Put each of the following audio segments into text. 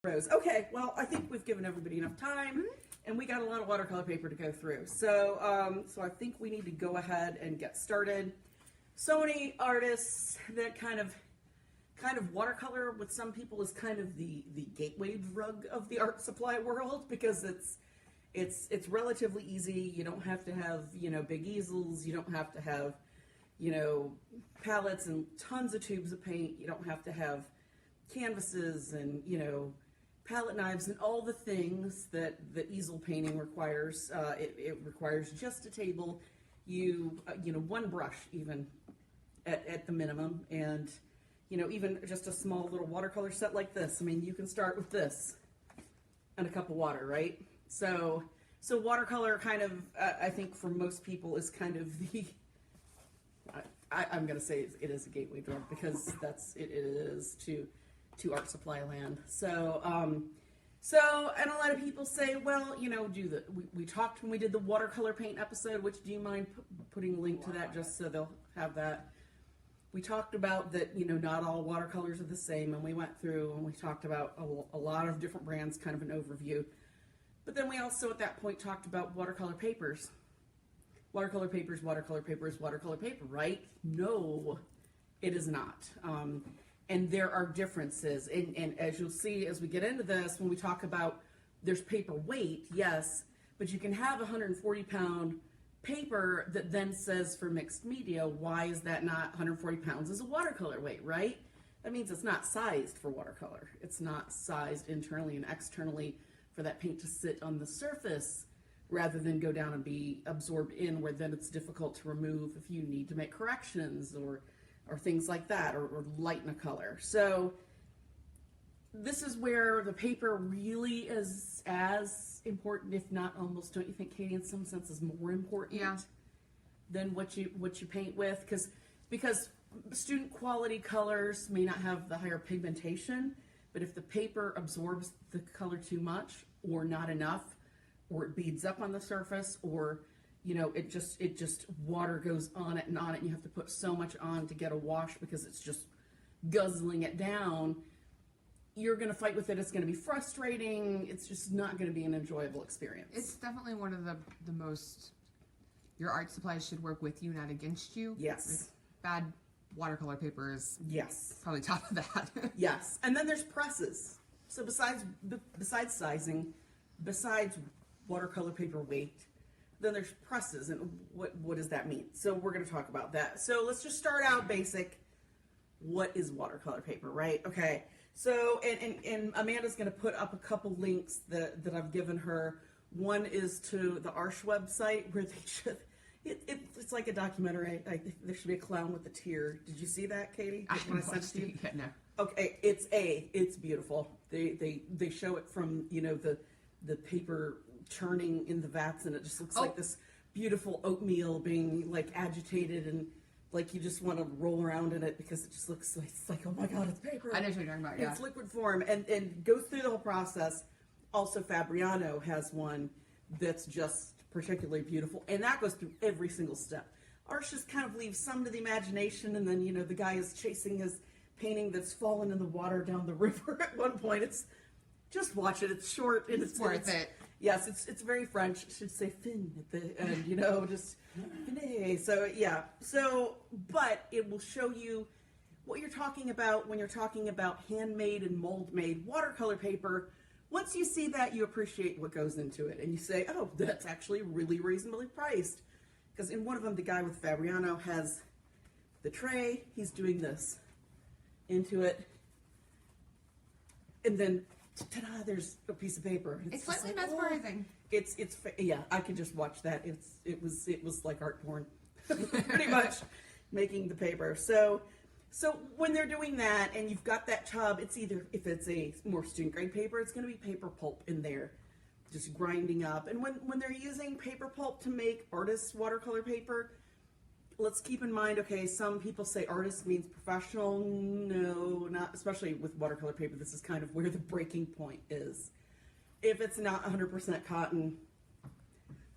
Rose. Okay, well, I think we've given everybody enough time, and we got a lot of watercolor paper to go through. So, so I think we need to go ahead and get started. So many artists that kind of watercolor with some people is kind of the gateway drug of the art supply world, because it's relatively easy. You don't have to have, big easels. You don't have to have, palettes and tons of tubes of paint. You don't have to have canvases and, palette knives and all the things that easel painting requires. It requires just a table, one brush even at the minimum, and even just a small little watercolor set like this. I mean, you can start with this and a cup of water, right? So watercolor kind of, I think for most people is kind of the, I'm going to say it is a gateway drug, because it is to art supply land. So, and a lot of people say, well, we talked when we did the watercolor paint episode, which, do you mind putting a link to that just so they'll have that? We talked about that, not all watercolors are the same, and we went through and we talked about a lot of different brands, kind of an overview. But then we also at that point talked about watercolor papers. Watercolor papers, watercolor papers, watercolor paper, right? No, it is not. And there are differences, and as you'll see as we get into this, when we talk about there's paper weight, yes, but you can have 140-pound paper that then says for mixed media. Why is that not 140 pounds as a watercolor weight, right? That means it's not sized for watercolor. It's not sized internally and externally for that paint to sit on the surface rather than go down and be absorbed in, where then it's difficult to remove if you need to make corrections or things like that, or lighten a color. So this is where the paper really is as important, if not almost, don't you think, Katie, in some sense is more important than what you paint with? Because student quality colors may not have the higher pigmentation, but if the paper absorbs the color too much or not enough, or it beads up on the surface, or it just water goes on it, and you have to put so much on to get a wash because it's just guzzling it down, you're going to fight with it. It's going to be frustrating. It's just not going to be an enjoyable experience. It's definitely one of the most, your art supplies should work with you, not against you. Yes. Like bad watercolor paper is probably top of that. Yes. And then there's presses. So besides sizing, besides watercolor paper weight, then there's presses, and what does that mean? So we're going to talk about that. So let's just start out basic. What is watercolor paper, right? Okay. So, and Amanda's going to put up a couple links that I've given her. One is to the Arsh website, where they should, it's like a documentary. There should be a clown with a tear. Did you see that, Katie? I haven't watched it yet, no. Okay, it's beautiful. They show it from, the paper churning in the vats, and it just looks like this beautiful oatmeal being like agitated, and like you just want to roll around in it, because it just looks like, it's like, oh my god, it's paper. I know what you're talking about. Yeah, it's liquid form, and goes through the whole process. Also, Fabriano has one that's just particularly beautiful, and that goes through every single step. Ours just kind of leaves some to the imagination, and then the guy is chasing his painting that's fallen in the water down the river at one point. It's just watch it. It's short and it's worth it. Yes, it's very French. It should say fin at the end, just fin. So yeah. So, but it will show you what you're talking about when you're talking about handmade and mold-made watercolor paper. Once you see that, you appreciate what goes into it, and you say, oh, that's actually really reasonably priced. Because in one of them, the guy with Fabriano has the tray. He's doing this into it, and then ta-da, there's a piece of paper. It's slightly mesmerizing. It's yeah, I could just watch that. It was like art porn, pretty much, making the paper. So when they're doing that, and you've got that tub, it's either, if it's a more student grade paper, it's going to be paper pulp in there, just grinding up. And when they're using paper pulp to make artist watercolor paper, let's keep in mind, okay, some people say artist means professional. No, not especially with watercolor paper. This is kind of where the breaking point is. If it's not 100% cotton,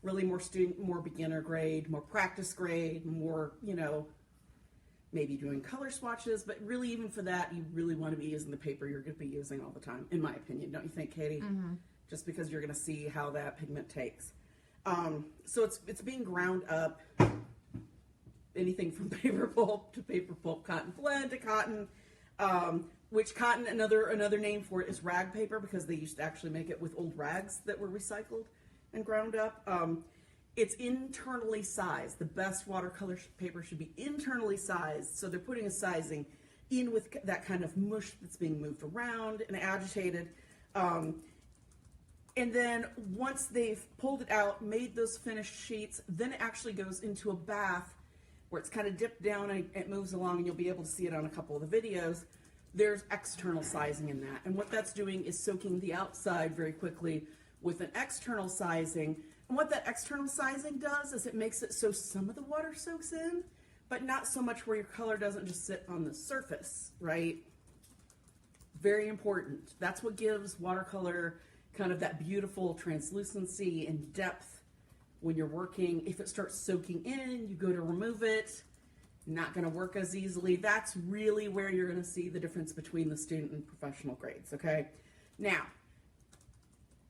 really more student, more beginner grade, more practice grade, more, maybe doing color swatches, but really even for that, you really want to be using the paper you're going to be using all the time, in my opinion. Don't you think, Katie? Just because you're going to see how that pigment takes. So it's being ground up, anything from paper pulp to paper pulp, cotton blend to cotton, which cotton, another name for it is rag paper, because they used to actually make it with old rags that were recycled and ground up. It's internally sized. The best watercolor paper should be internally sized, so they're putting a sizing in with that kind of mush that's being moved around and agitated. And then once they've pulled it out, made those finished sheets, then it actually goes into a bath where it's kind of dipped down and it moves along, and you'll be able to see it on a couple of the videos. There's external sizing in that. And what that's doing is soaking the outside very quickly with an external sizing. And what that external sizing does is it makes it so some of the water soaks in, but not so much where your color doesn't just sit on the surface, right? Very important. That's what gives watercolor kind of that beautiful translucency and depth when you're working. If it starts soaking in, you go to remove it, not going to work as easily. That's really where you're going to see the difference between the student and professional grades, okay? Now,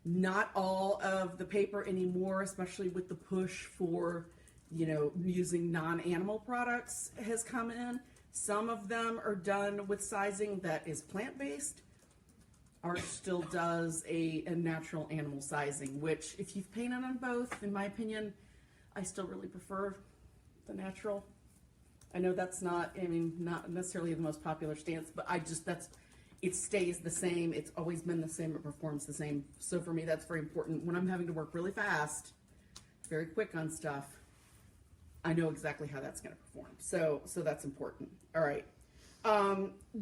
not all of the paper anymore, especially with the push for, you know, using non-animal products has come in. Some of them are done with sizing that is plant-based. Art still does a natural animal sizing, which if you've painted on both, in my opinion, I still really prefer the natural. I know that's not, I mean, not necessarily the most popular stance, but it stays the same. It's always been the same. It performs the same. So for me, that's very important. When I'm having to work really fast, very quick on stuff, I know exactly how that's going to perform. So that's important. All right.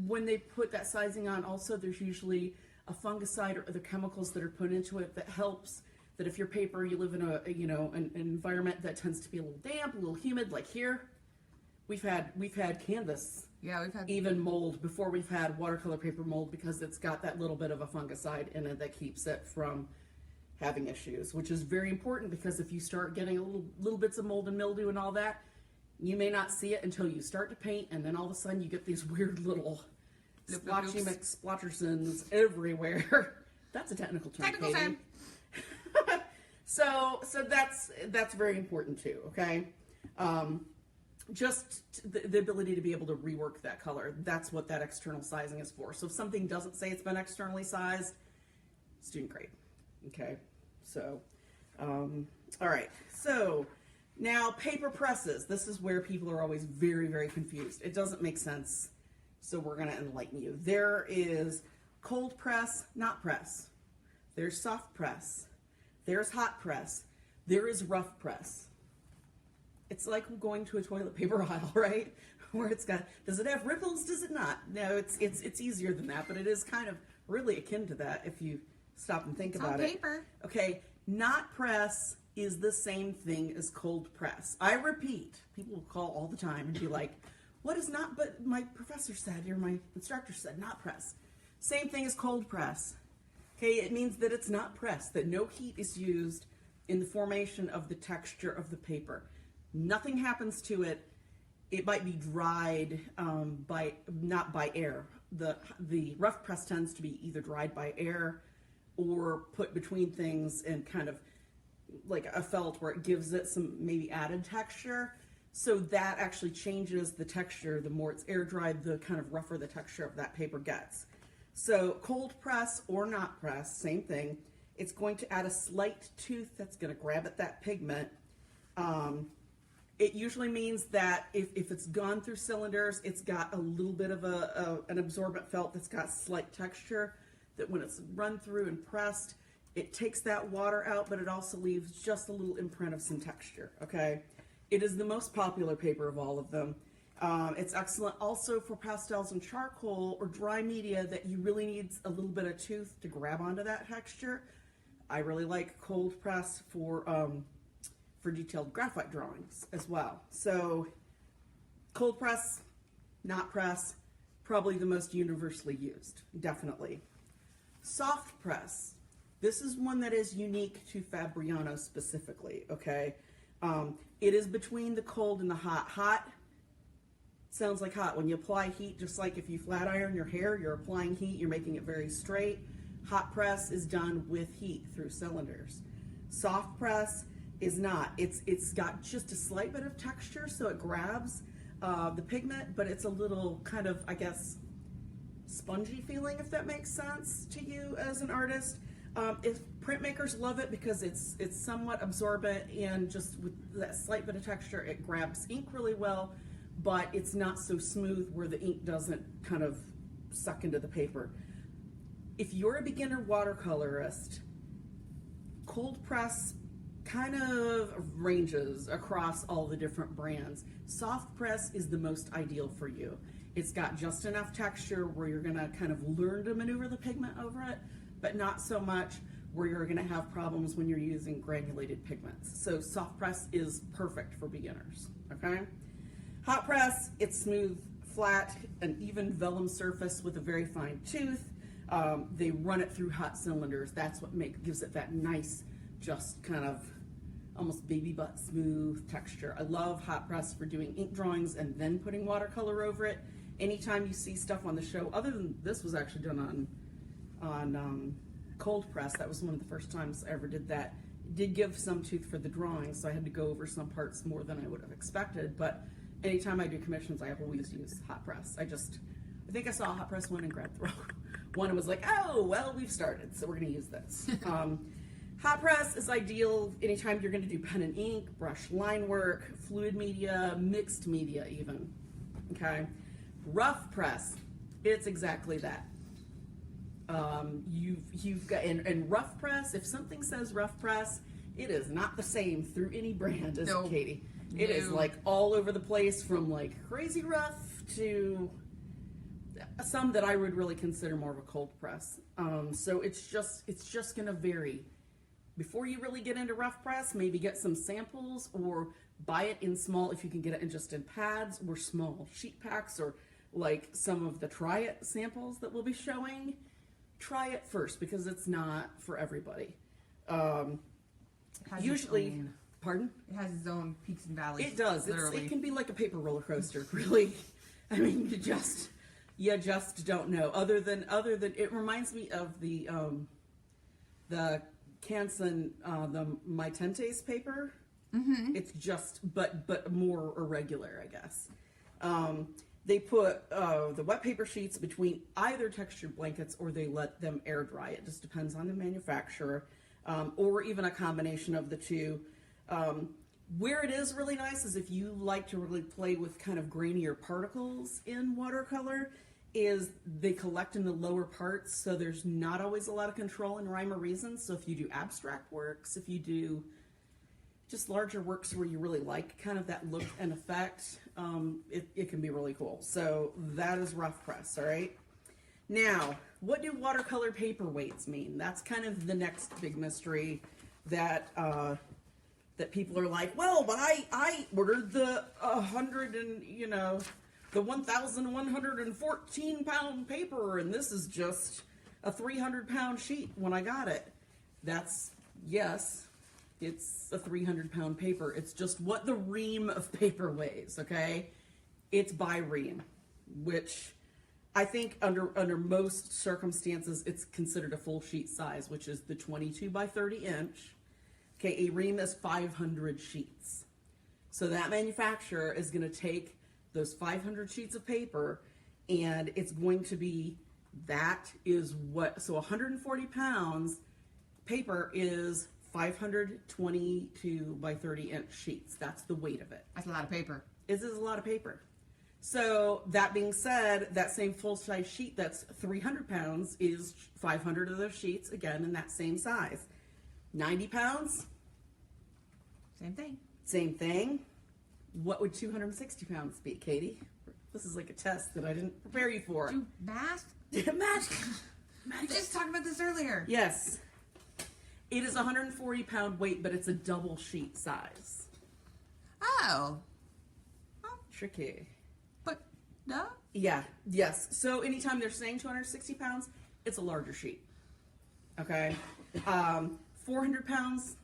When they put that sizing on, also there's usually a fungicide or other chemicals that are put into it that helps. That if your paper, you live in an environment that tends to be a little damp, a little humid, like here. We've had canvas. Yeah, we've had even mold before we've had watercolor paper mold, because it's got that little bit of a fungicide in it that keeps it from having issues, which is very important, because if you start getting little bits of mold and mildew and all that, you may not see it until you start to paint, and then all of a sudden you get these weird little splotchy McSplotchersons everywhere. That's a technical term. Technical term. So that's very important too, okay? Just the ability to be able to rework that color. That's what that external sizing is for. So if something doesn't say it's been externally sized, student grade. Okay, so, all right. So now paper presses. This is where people are always very, very confused. It doesn't make sense. So we're going to enlighten you. There is cold press, not press. There's soft press. There's hot press. There is rough press. It's like going to a toilet paper aisle, right? Where it's got, does it have ripples? Does it not? No, it's easier than that, but it is kind of really akin to that if you stop and think about it. Paper. Okay, not press is the same thing as cold press. I repeat, people will call all the time and be like, what is not, but my professor said, or my instructor said, not press. Same thing as cold press. Okay, it means that it's not pressed, that no heat is used in the formation of the texture of the paper. Nothing happens to it. It might be dried not by air. The rough press tends to be either dried by air or put between things and kind of like a felt where it gives it some maybe added texture. So that actually changes the texture. The more it's air dried, the kind of rougher the texture of that paper gets. So cold press or not press, same thing. It's going to add a slight tooth that's going to grab at that pigment. It usually means that if it's gone through cylinders, it's got a little bit of an absorbent felt that's got slight texture, that when it's run through and pressed, it takes that water out, but it also leaves just a little imprint of some texture, okay? It is the most popular paper of all of them. It's excellent also for pastels and charcoal or dry media that you really need a little bit of tooth to grab onto that texture. I really like cold press for detailed graphite drawings as well. So cold press, not press, probably the most universally used, definitely. Soft press. This is one that is unique to Fabriano specifically, okay? It is between the cold and the hot. Hot, sounds like hot. When you apply heat, just like if you flat iron your hair, you're applying heat, you're making it very straight. Hot press is done with heat through cylinders. Soft press is not. It's got just a slight bit of texture, so it grabs the pigment, but it's a little kind of, I guess, spongy feeling, if that makes sense to you as an artist. If printmakers love it because it's somewhat absorbent, and just with that slight bit of texture, it grabs ink really well, but it's not so smooth where the ink doesn't kind of suck into the paper. If you're a beginner watercolorist, cold press kind of ranges across all the different brands. Soft press is the most ideal for you. It's got just enough texture where you're gonna kind of learn to maneuver the pigment over it, but not so much where you're gonna have problems when you're using granulated pigments. So soft press is perfect for beginners, okay? Hot press, it's smooth, flat, an even vellum surface with a very fine tooth. They run it through hot cylinders. That's what gives it that nice, just kind of almost baby butt smooth texture. I love hot press for doing ink drawings and then putting watercolor over it. Anytime you see stuff on the show, other than this was actually done on cold press, that was one of the first times I ever did that. It did give some tooth for the drawing, so I had to go over some parts more than I would have expected, but anytime I do commissions, I always use hot press. I think I saw a hot press one and grabbed the wrong one and was like, oh, well, we've started, so we're gonna use this. Hot press is ideal anytime you're gonna do pen and ink, brush line work, fluid media, mixed media even, okay? Rough press, it's exactly that. You've got, and rough press, if something says rough press, it is not the same through any brand, is it, Katie? It is like all over the place, from like crazy rough to some that I would really consider more of a cold press. So it's just gonna vary. Before you really get into rough press, maybe get some samples or buy it in small, if you can get it just in pads or small sheet packs, or like some of the Try It samples that we'll be showing. Try it first, because it's not for everybody. Usually, pardon? It has its own peaks and valleys. It does. Literally. It can be like a paper roller coaster, really. I mean, you just don't know. Other than it reminds me of the Canson, the My Tentes paper. Mm-hmm. It's just, but more irregular, I guess. They put the wet paper sheets between either textured blankets, or they let them air dry. It just depends on the manufacturer, or even a combination of the two. Where it is really nice is if you like to really play with kind of grainier particles in watercolor, is they collect in the lower parts, so there's not always a lot of control and rhyme or reason. So if you do abstract works, if you do just larger works where you really like kind of that look and effect, it can be really cool. So that is rough press, all right? Now, what do watercolor paper weights mean? That's kind of the next big mystery that that people are like, well, but I ordered the 1,114 pound paper, and this is just a 300 pound sheet when I got it. Yes, it's a 300 pound paper. It's just what the ream of paper weighs, okay? It's by ream, which I think under most circumstances, it's considered a full sheet size, which is the 22 by 30 inch. Okay, a ream is 500 sheets. So that manufacturer is gonna take those 500 sheets of paper, and it's going to be, so 140 pounds paper is 522 by 30 inch sheets. That's the weight of it. That's a lot of paper. This is a lot of paper. So that being said, that same full size sheet that's 300 pounds is 500 of those sheets, again, in that same size. 90 pounds? Same thing. Same thing. What would 260 pounds be, Katie? This is like a test that I didn't prepare you for. Do math? Math. We just talked about this earlier. Yes. It is a 140 pound weight, but it's a double sheet size. Oh. Tricky. But, no? Yeah, yes. So anytime they're saying 260 pounds, it's a larger sheet. Okay? 400 pounds,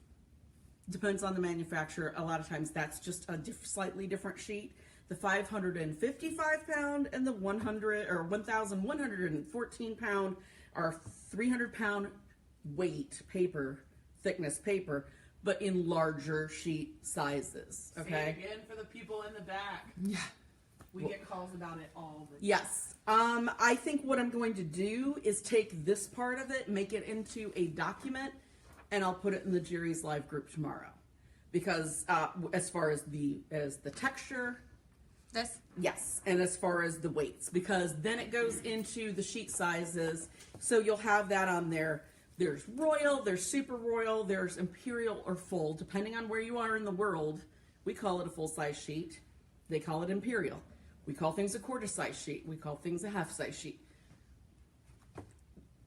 depends on the manufacturer. A lot of times that's just a slightly different sheet. The 555 pound and the 1,114 pound are 300 pound weight paper, thickness paper, but in larger sheet sizes. Okay. Say it again for the people in the back. Yeah. We get calls about it all the time. Yes. I think what I'm going to do is take this part of it, make it into a document, and I'll put it in the Jerry's Live group tomorrow. Because as far as the texture, This. yes, and as far as the weights, because then it goes into the sheet sizes, so you'll have that on there. There's royal, there's super royal, there's imperial or full, depending on where you are in the world. We call it a full-size sheet. They call it imperial. We call things a quarter-size sheet. We call things a half-size sheet.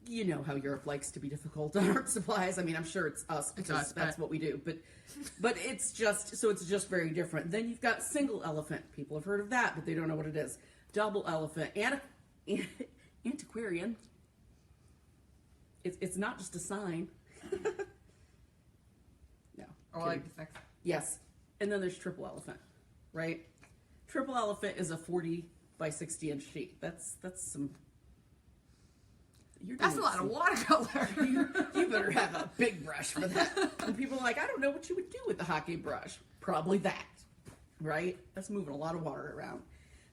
You know how Europe likes to be difficult on art supplies. I mean, I'm sure it's us because us, that's but- what we do. But it's just very different. Then you've got single elephant. People have heard of that, but they don't know what it is. Double elephant, antiquarian. It's not just a sign. No. Or like the sex. Yes. And then there's triple elephant, right? Triple elephant is a 40 by 60 inch sheet. That's some. That's a lot of watercolor. You better have a big brush for that. And people are like, I don't know what you would do with the hockey brush. Probably that, right? That's moving a lot of water around.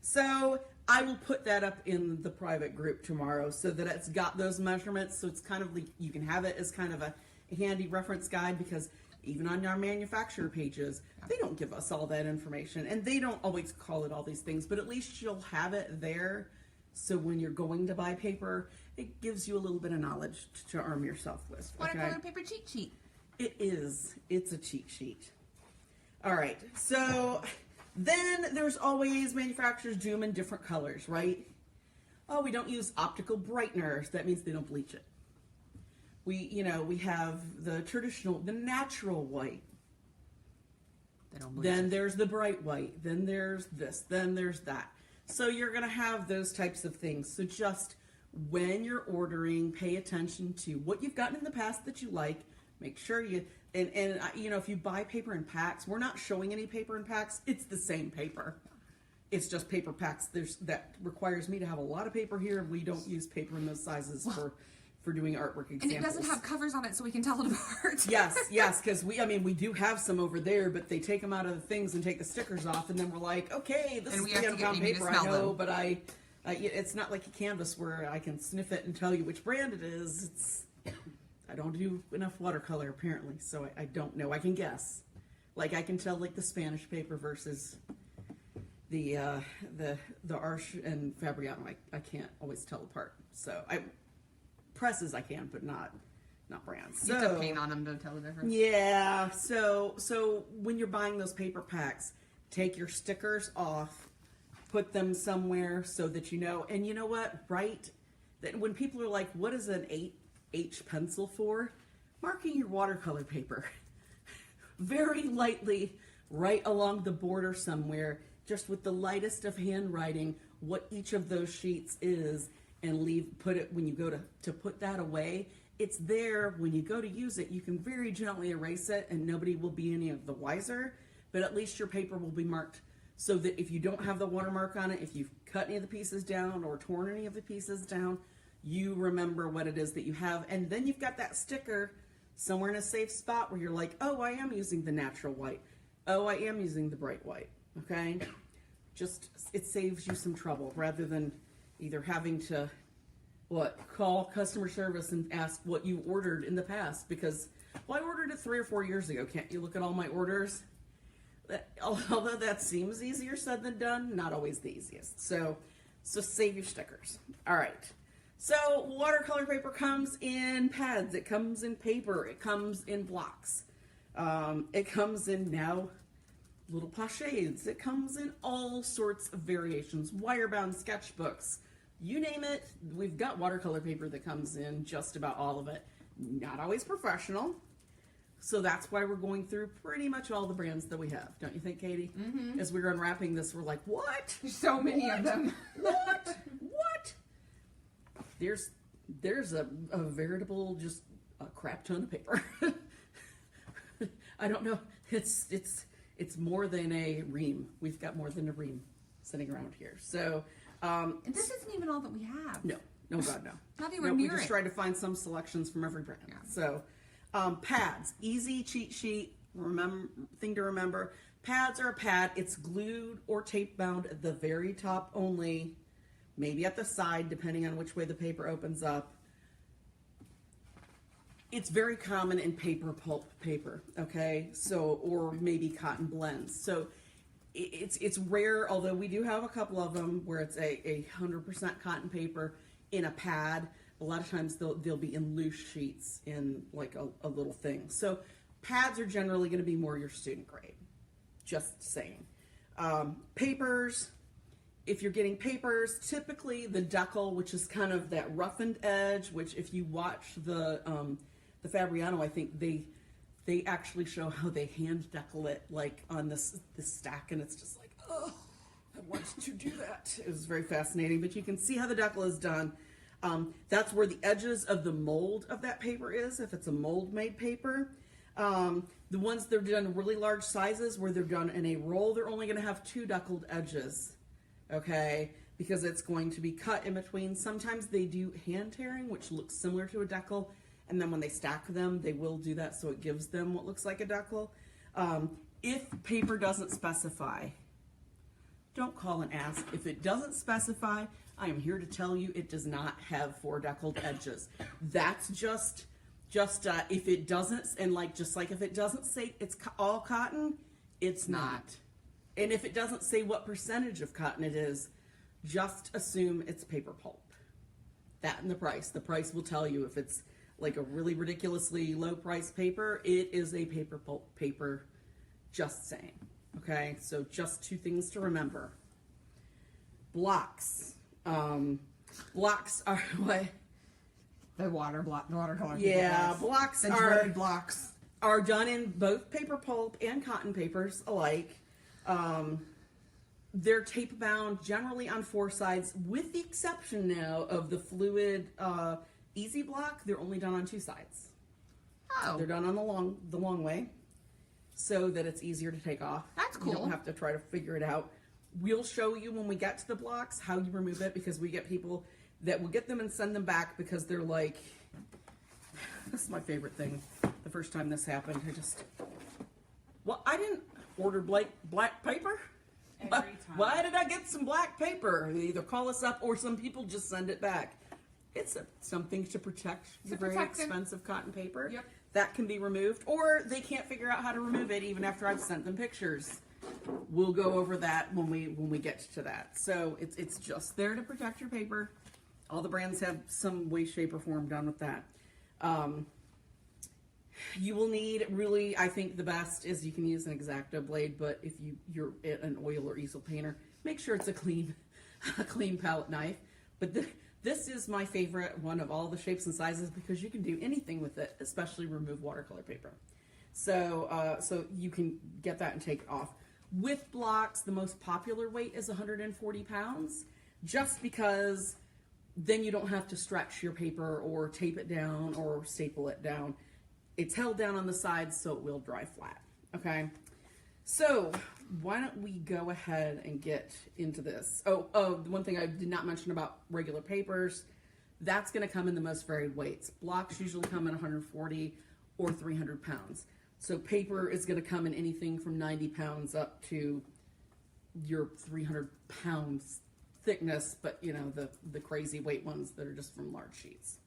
So I will put that up in the private group tomorrow so that it's got those measurements. So it's kind of like, you can have it as kind of a handy reference guide, because even on our manufacturer pages, they don't give us all that information, and they don't always call it all these things, but at least you'll have it there. So when you're going to buy paper, it gives you a little bit of knowledge to arm yourself with. Okay? Watercolor paper cheat sheet. It is. It's a cheat sheet. All right. So then there's always manufacturers do them in different colors, right? Oh, we don't use optical brighteners. That means they don't bleach it. We have the traditional, the natural white. They don't bleach Then it. there's the bright white. Then there's this. Then there's that. So you're going to have those types of things. So just when you're ordering, pay attention to what you've gotten in the past that you like. Make sure you, and if you buy paper in packs, we're not showing any paper in packs. It's the same paper. It's just paper packs. That requires me to have a lot of paper here. We don't use paper in those sizes for doing artwork examples. And it doesn't have covers on it, so we can tell it apart. Yes, because we do have some over there, but they take them out of the things and take the stickers off, and then we're like, okay, this And is we have to 300 get pound Amy to paper, I smell know, them. but it's not like a canvas where I can sniff it and tell you which brand it is. I don't do enough watercolor apparently, so I don't know. I can guess. Like I can tell like the Spanish paper versus the Arch and Fabriano. I can't always tell apart. So presses I can, but not brands. You have to paint on them to tell the difference. Yeah. So when you're buying those paper packs, take your stickers off, put them somewhere so that you know. And you know what? Right? That when people are like, "What is an 8H pencil for?" Marking your watercolor paper very lightly right along the border somewhere, just with the lightest of handwriting, what each of those sheets is. And put it when you go to put that away. It's there when you go to use it. You can very gently erase it, and nobody will be any of the wiser. But at least your paper will be marked, so that if you don't have the watermark on it, if you've cut any of the pieces down or torn any of the pieces down, you remember what it is that you have, and then you've got that sticker somewhere in a safe spot where you're like, oh, I am using the natural white. Oh, I am using the bright white. Okay, it saves you some trouble rather than either having to call customer service and ask what you ordered in the past, because I ordered it 3 or 4 years ago. Can't you look at all my orders? Although that seems easier said than done, not always the easiest. So save your stickers. All right. So watercolor paper comes in pads. It comes in paper. It comes in blocks. It comes in now little pochettes. It comes in all sorts of variations. Wire-bound sketchbooks. You name it, we've got watercolor paper that comes in just about all of it. Not always professional. So that's why we're going through pretty much all the brands that we have. Don't you think, Katie? Mm-hmm. As we're unwrapping this, we're like, what? There's so many of them. What? What? There's a veritable just a crap ton of paper. I don't know. It's more than a ream. We've got more than a ream. sitting around here. So, And this isn't even all that we have. no, God, no. Not even No, we near just it. tried to find some selections from every brand. Yeah. So, pads, easy cheat sheet. Thing to remember: pads are a pad. It's glued or tape bound at the very top only, maybe at the side, depending on which way the paper opens up. It's very common in paper pulp paper. Okay, so or maybe cotton blends. So it's rare, although we do have a couple of them where it's a 100% cotton paper in a pad. A lot of times they'll be in loose sheets in like a little thing. So pads are generally going to be more your student grade. Just saying. Papers, if you're getting papers, typically the deckle, which is kind of that roughened edge, which if you watch the Fabriano, I think they actually show how they hand deckle it like on this stack, and it's just like, oh, I want to do that. It was very fascinating, but you can see how the deckle is done. That's where the edges of the mold of that paper is, if it's a mold-made paper. The ones that are done in really large sizes, where they're done in a roll, they're only going to have 2 deckled edges, okay, because it's going to be cut in between. Sometimes they do hand tearing, which looks similar to a deckle, and then when they stack them, they will do that so it gives them what looks like a deckle. If paper doesn't specify, don't call and ask. If it doesn't specify, I am here to tell you it does not have 4 deckled edges. That's just if it doesn't, and just like if it doesn't say it's all cotton, it's not. And if it doesn't say what percentage of cotton it is, just assume it's paper pulp. That and the price. The price will tell you if it's like a really ridiculously low price paper, it is a paper pulp paper, just saying. Okay, so just 2 things to remember. Blocks. Blocks are what? The watercolor. Yeah, blocks The are dreaded blocks. are done in both paper pulp and cotton papers alike. They're tape bound generally on 4 sides, with the exception now of the fluid easy block. They're only done on 2 sides. Oh, They're done on the long way, so that it's easier to take off. That's You cool. don't have to try to figure it out. We'll show you when we get to the blocks how you remove it, because we get people that will get them and send them back because they're like, this is my favorite thing. The first time this happened, I didn't order black paper. Every time. Why did I get some black paper? They either call us up or some people just send it back. It's something to protect the very expensive cotton paper. Yep. That can be removed, or they can't figure out how to remove it even after I've sent them pictures. We'll go over that when we get to that. So it's just there to protect your paper. All the brands have some way, shape, or form done with that. You will need, really, I think the best is you can use an X-Acto blade, but if you're an oil or easel painter, make sure it's a clean palette knife. But this is my favorite one of all the shapes and sizes, because you can do anything with it, especially remove watercolor paper. So you can get that and take it off. With blocks, the most popular weight is 140 pounds, just because then you don't have to stretch your paper or tape it down or staple it down. It's held down on the sides, so it will dry flat. Okay, so why don't we go ahead and get into this? Oh, the one thing I did not mention about regular papers, that's going to come in the most varied weights. Blocks usually come in 140 or 300 pounds. So paper is going to come in anything from 90 pounds up to your 300 pounds thickness, but you know, the crazy weight ones that are just from large sheets.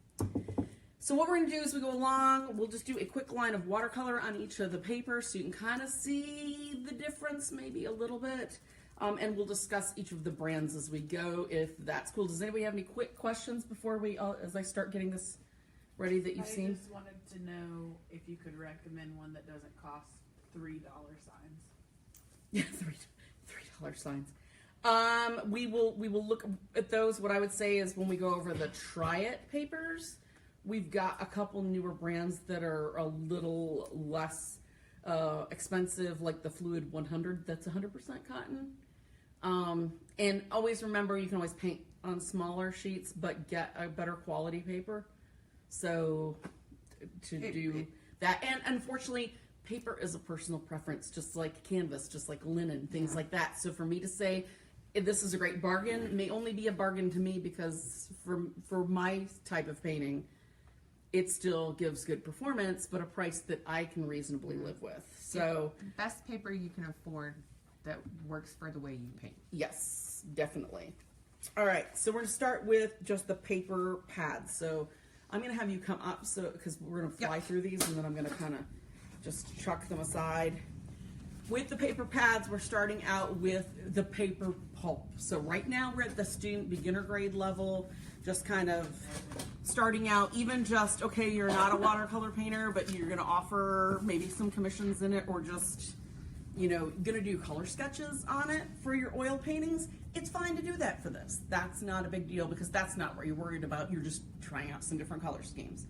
So what we're going to do as we go along, we'll just do a quick line of watercolor on each of the papers so you can kind of see the difference maybe a little bit. And we'll discuss each of the brands as we go, if that's cool. Does anybody have any quick questions before as I start getting this ready that you've seen? I just wanted to know if you could recommend one that doesn't cost $3 signs. Yeah, $3 signs. We will look at those. What I would say is when we go over the Try It papers, we've got a couple newer brands that are a little less expensive, like the Fluid 100. That's 100% cotton. And always remember, you can always paint on smaller sheets, but get a better quality paper. So to do that, and unfortunately, paper is a personal preference, just like canvas, just like linen, things like that. So for me to say this is a great bargain. It may only be a bargain to me because for my type of painting, it still gives good performance, but a price that I can reasonably live with. So Best paper you can afford that works for the way you paint. yes, definitely. All right, so we're gonna start with just the paper pads. So I'm gonna have you come up, so because we're gonna fly through these, and then I'm gonna kind of just chuck them aside. With the paper pads, we're starting out with the paper pulp. So right now we're at the student beginner grade level, just kind of starting out, even just, okay, you're not a watercolor painter, but you're gonna offer maybe some commissions in it, or just, you know, gonna do color sketches on it for your oil paintings. It's fine to do that for this. That's not a big deal because that's not what you're worried about. You're just trying out some different color schemes.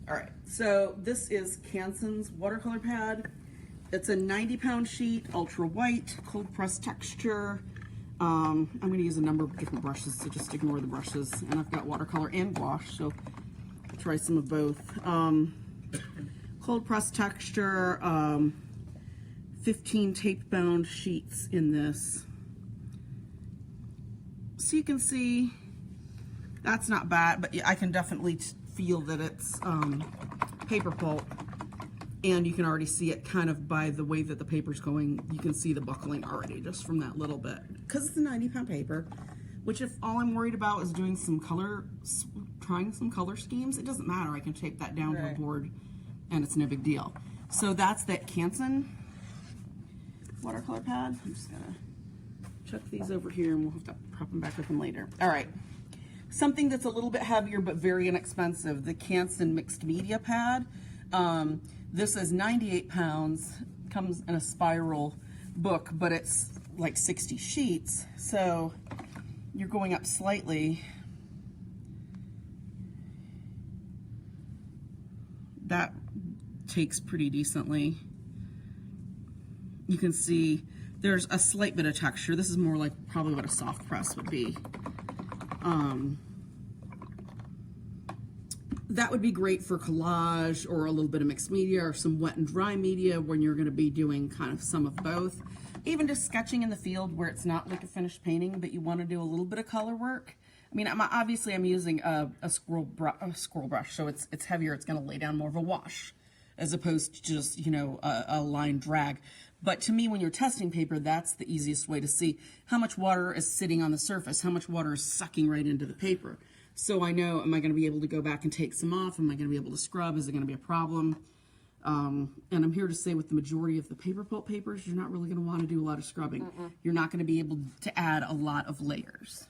All right, so this is Canson's watercolor pad. It's a 90-pound sheet, ultra white, cold press texture. I'm going to use a number of different brushes, so just ignore the brushes. And I've got watercolor and gouache, so I'll try some of both. Cold press texture, 15 tape bound sheets in this. So you can see that's not bad, but I can definitely feel that it's paper pulp. And you can already see it kind of by the way that the paper's going. You can see the buckling already just from that little bit. Because it's a 90-pound paper, which if all I'm worried about is doing some color, trying some color schemes, it doesn't matter. I can tape that down to a board and it's no big deal. So that's that Canson watercolor pad. I'm just gonna chuck these over here and we'll have to prop them back with them later. All right. Something that's a little bit heavier but very inexpensive, the Canson mixed media pad. This is 98 pounds, comes in a spiral book, but it's like 60 sheets. So you're going up slightly. That takes pretty decently. You can see there's a slight bit of texture. This is more like probably what a soft press would be. That would be great for collage or a little bit of mixed media or some wet and dry media when you're going to be doing kind of some of both. Even just sketching in the field where it's not like a finished painting, but you want to do a little bit of color work. I mean, obviously I'm using a scroll brush, so it's heavier. It's going to lay down more of a wash as opposed to just, you know, a line drag. But to me, when you're testing paper, that's the easiest way to see how much water is sitting on the surface, how much water is sucking right into the paper. So I know, am I going to be able to go back and take some off? Am I going to be able to scrub? Is it going to be a problem? And I'm here to say with the majority of the paper pulp papers, you're not really going to want to do a lot of scrubbing. You're not going to be able to add a lot of layers.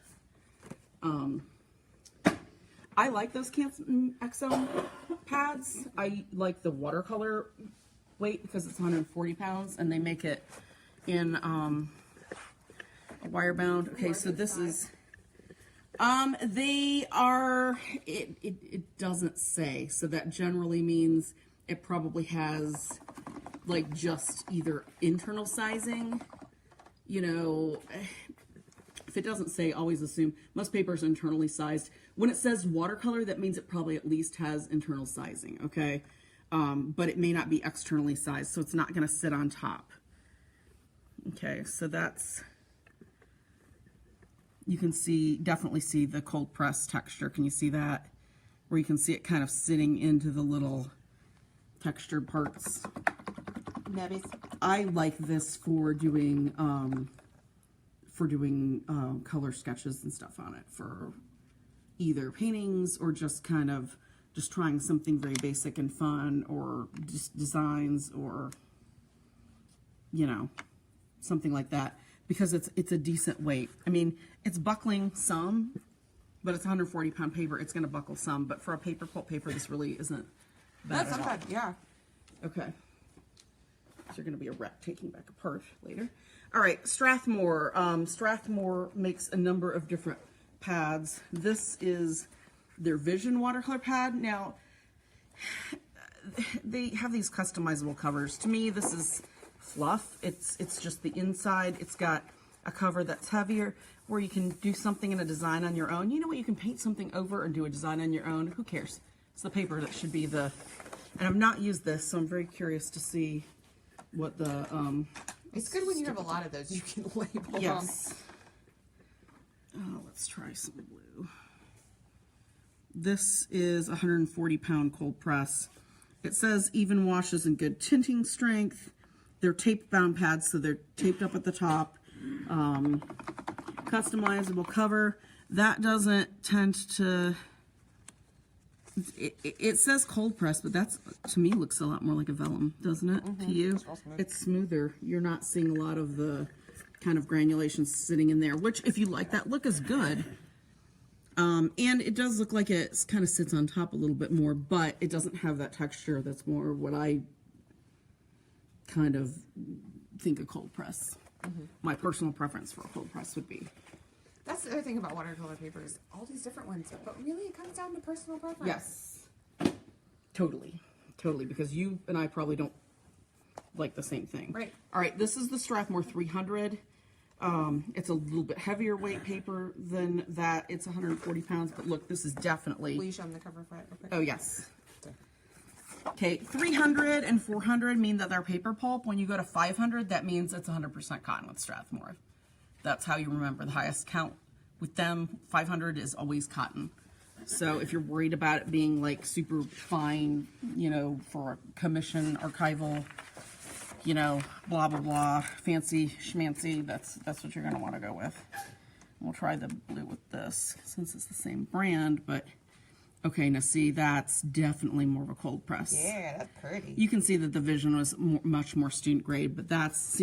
I like those Canson XL pads. I like the watercolor weight because it's 140 pounds and they make it in a wire bound. Okay, so this is... they are, it doesn't say, so that generally means it probably has like just either internal sizing, you know. If it doesn't say, always assume most papers are internally sized. When it says watercolor, that means it probably at least has internal sizing, okay? But it may not be externally sized, so it's not going to sit on top. Okay, so that's... You can see, definitely see the cold press texture. Can you see that? Where you can see it kind of sitting into the little textured parts. Nebbies. I like this for doing color sketches and stuff on it for either paintings or just kind of just trying something very basic and fun, or just designs, or, you know, something like that. Because it's a decent weight. I mean, it's buckling some, but it's 140-pound paper. It's going to buckle some, but for a paper pulp paper, this really isn't bad at all. Yeah. Okay. So you're going to be a wreck taking back apart later. All right, Strathmore. Strathmore makes a number of different pads. This is their Vision watercolor pad. Now, they have these customizable covers. To me, this is fluff. It's just the inside. It's got a cover that's heavier where you can do something in a design on your own. You know what? You can paint something over and do a design on your own. Who cares? It's the paper that should be the... And I've not used this, so I'm very curious to see what the... It's good when you have a lot of those. You can label yes. let's try some blue. This is 140 pound cold press. It says even washes and good tinting strength. They're tape bound pads, so they're taped up at the top. Customizable cover. That doesn't tend to, it says cold press, but that's, to me, looks a lot more like a vellum, doesn't it? To you? It's smoother. You're not seeing a lot of the kind of granulations sitting in there, which, if you like that look, is good. And it does look like it kind of sits on top a little bit more, but it doesn't have that texture that's more what I kind of think a cold press. My personal preference for a cold press would be. That's the other thing about watercolor papers. All these different ones, but really it comes down to personal preference. Yes. Totally. Totally, because you and I probably don't like the same thing. Right. All right, this is the Strathmore 300. It's a little bit heavier weight paper than that. It's 140 pounds, but look, this is definitely... Will you show them the cover for it real quick? Oh, yes. Okay, 300 and 400 mean that they're paper pulp. When you go to 500, that means it's 100% cotton with Strathmore. That's how you remember the highest count. With them, 500 is always cotton. So if you're worried about it being like super fine, you know, for a commission, archival, you know, blah, blah, blah, fancy schmancy, that's what you're going to want to go with. We'll try the blue with this since it's the same brand, but okay, now see, that's definitely more of a cold press. Yeah, that's pretty. You can see that the vision was much more student grade, but that's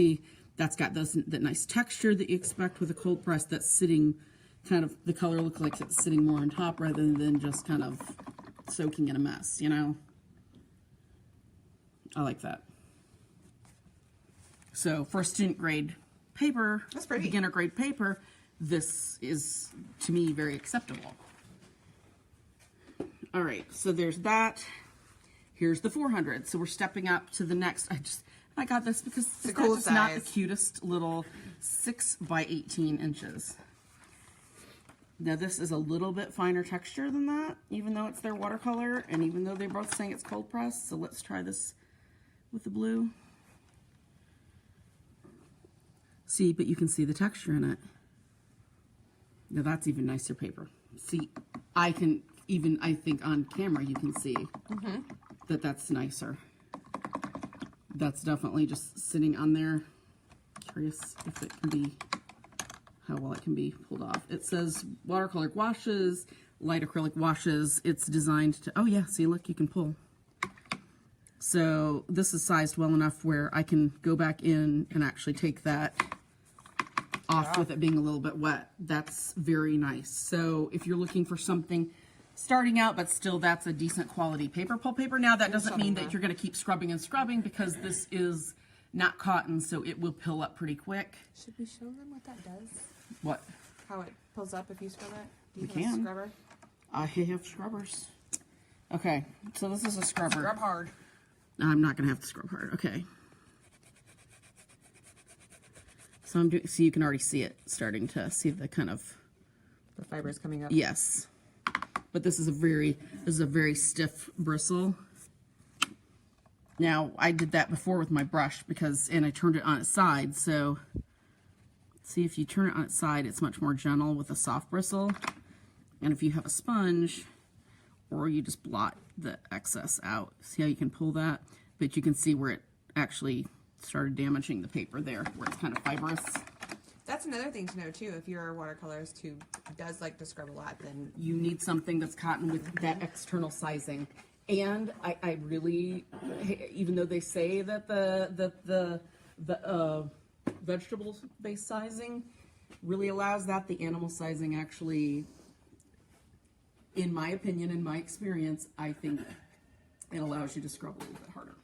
got that nice texture that you expect with a cold press that's sitting kind of, the color looks like it's sitting more on top rather than just kind of soaking in a mess, you know? I like that. So for student grade paper, That's pretty. beginner grade paper, this is, to me, very acceptable. All right, so there's that. Here's the 400. So we're stepping up to the next. I got this because it's cool just not the size. cutest little 6 by 18 inches. Now this is a little bit finer texture than that, even though it's their watercolor, and even though they're both saying it's cold press. So let's try this with the blue. See, but you can see the texture in it. Now that's even nicer paper. See, I think on camera you can see that that's nicer. That's definitely just sitting on there. Curious if it can be, how well it can be pulled off. It says watercolor washes, light acrylic washes. It's designed to, oh yeah, see, look, you can pull. So this is sized well enough where I can go back in and actually take that off with it being a little bit wet. That's very nice. So if you're looking for something starting out, but still that's a decent quality paper, pulp paper. Now that doesn't mean that you're going to keep scrubbing and scrubbing, because this is not cotton, so it will pill up pretty quick. Should we show them what that does? What? How it pulls up if you scrub it? Do you We have can. a scrubber? I have scrubbers. Okay, so this is a scrubber. Scrub hard. I'm not going to have to scrub hard. Okay. So I'm doing, so you can already see it starting to see the kind of, The fibers coming up. yes. But this is a very stiff bristle. Now, I did that before with my brush and I turned it on its side. So see, if you turn it on its side, it's much more gentle with a soft bristle. And if you have a sponge, or you just blot the excess out, see how you can pull that? But you can see where it actually started damaging the paper there, where it's kind of fibrous. That's another thing to know too. If you're a watercolorist who does like to scrub a lot, then You need something that's cotton with that external sizing. And I really, even though they say that the vegetable-based sizing really allows that, the animal sizing actually, in my opinion, in my experience, I think it allows you to scrub a little bit harder.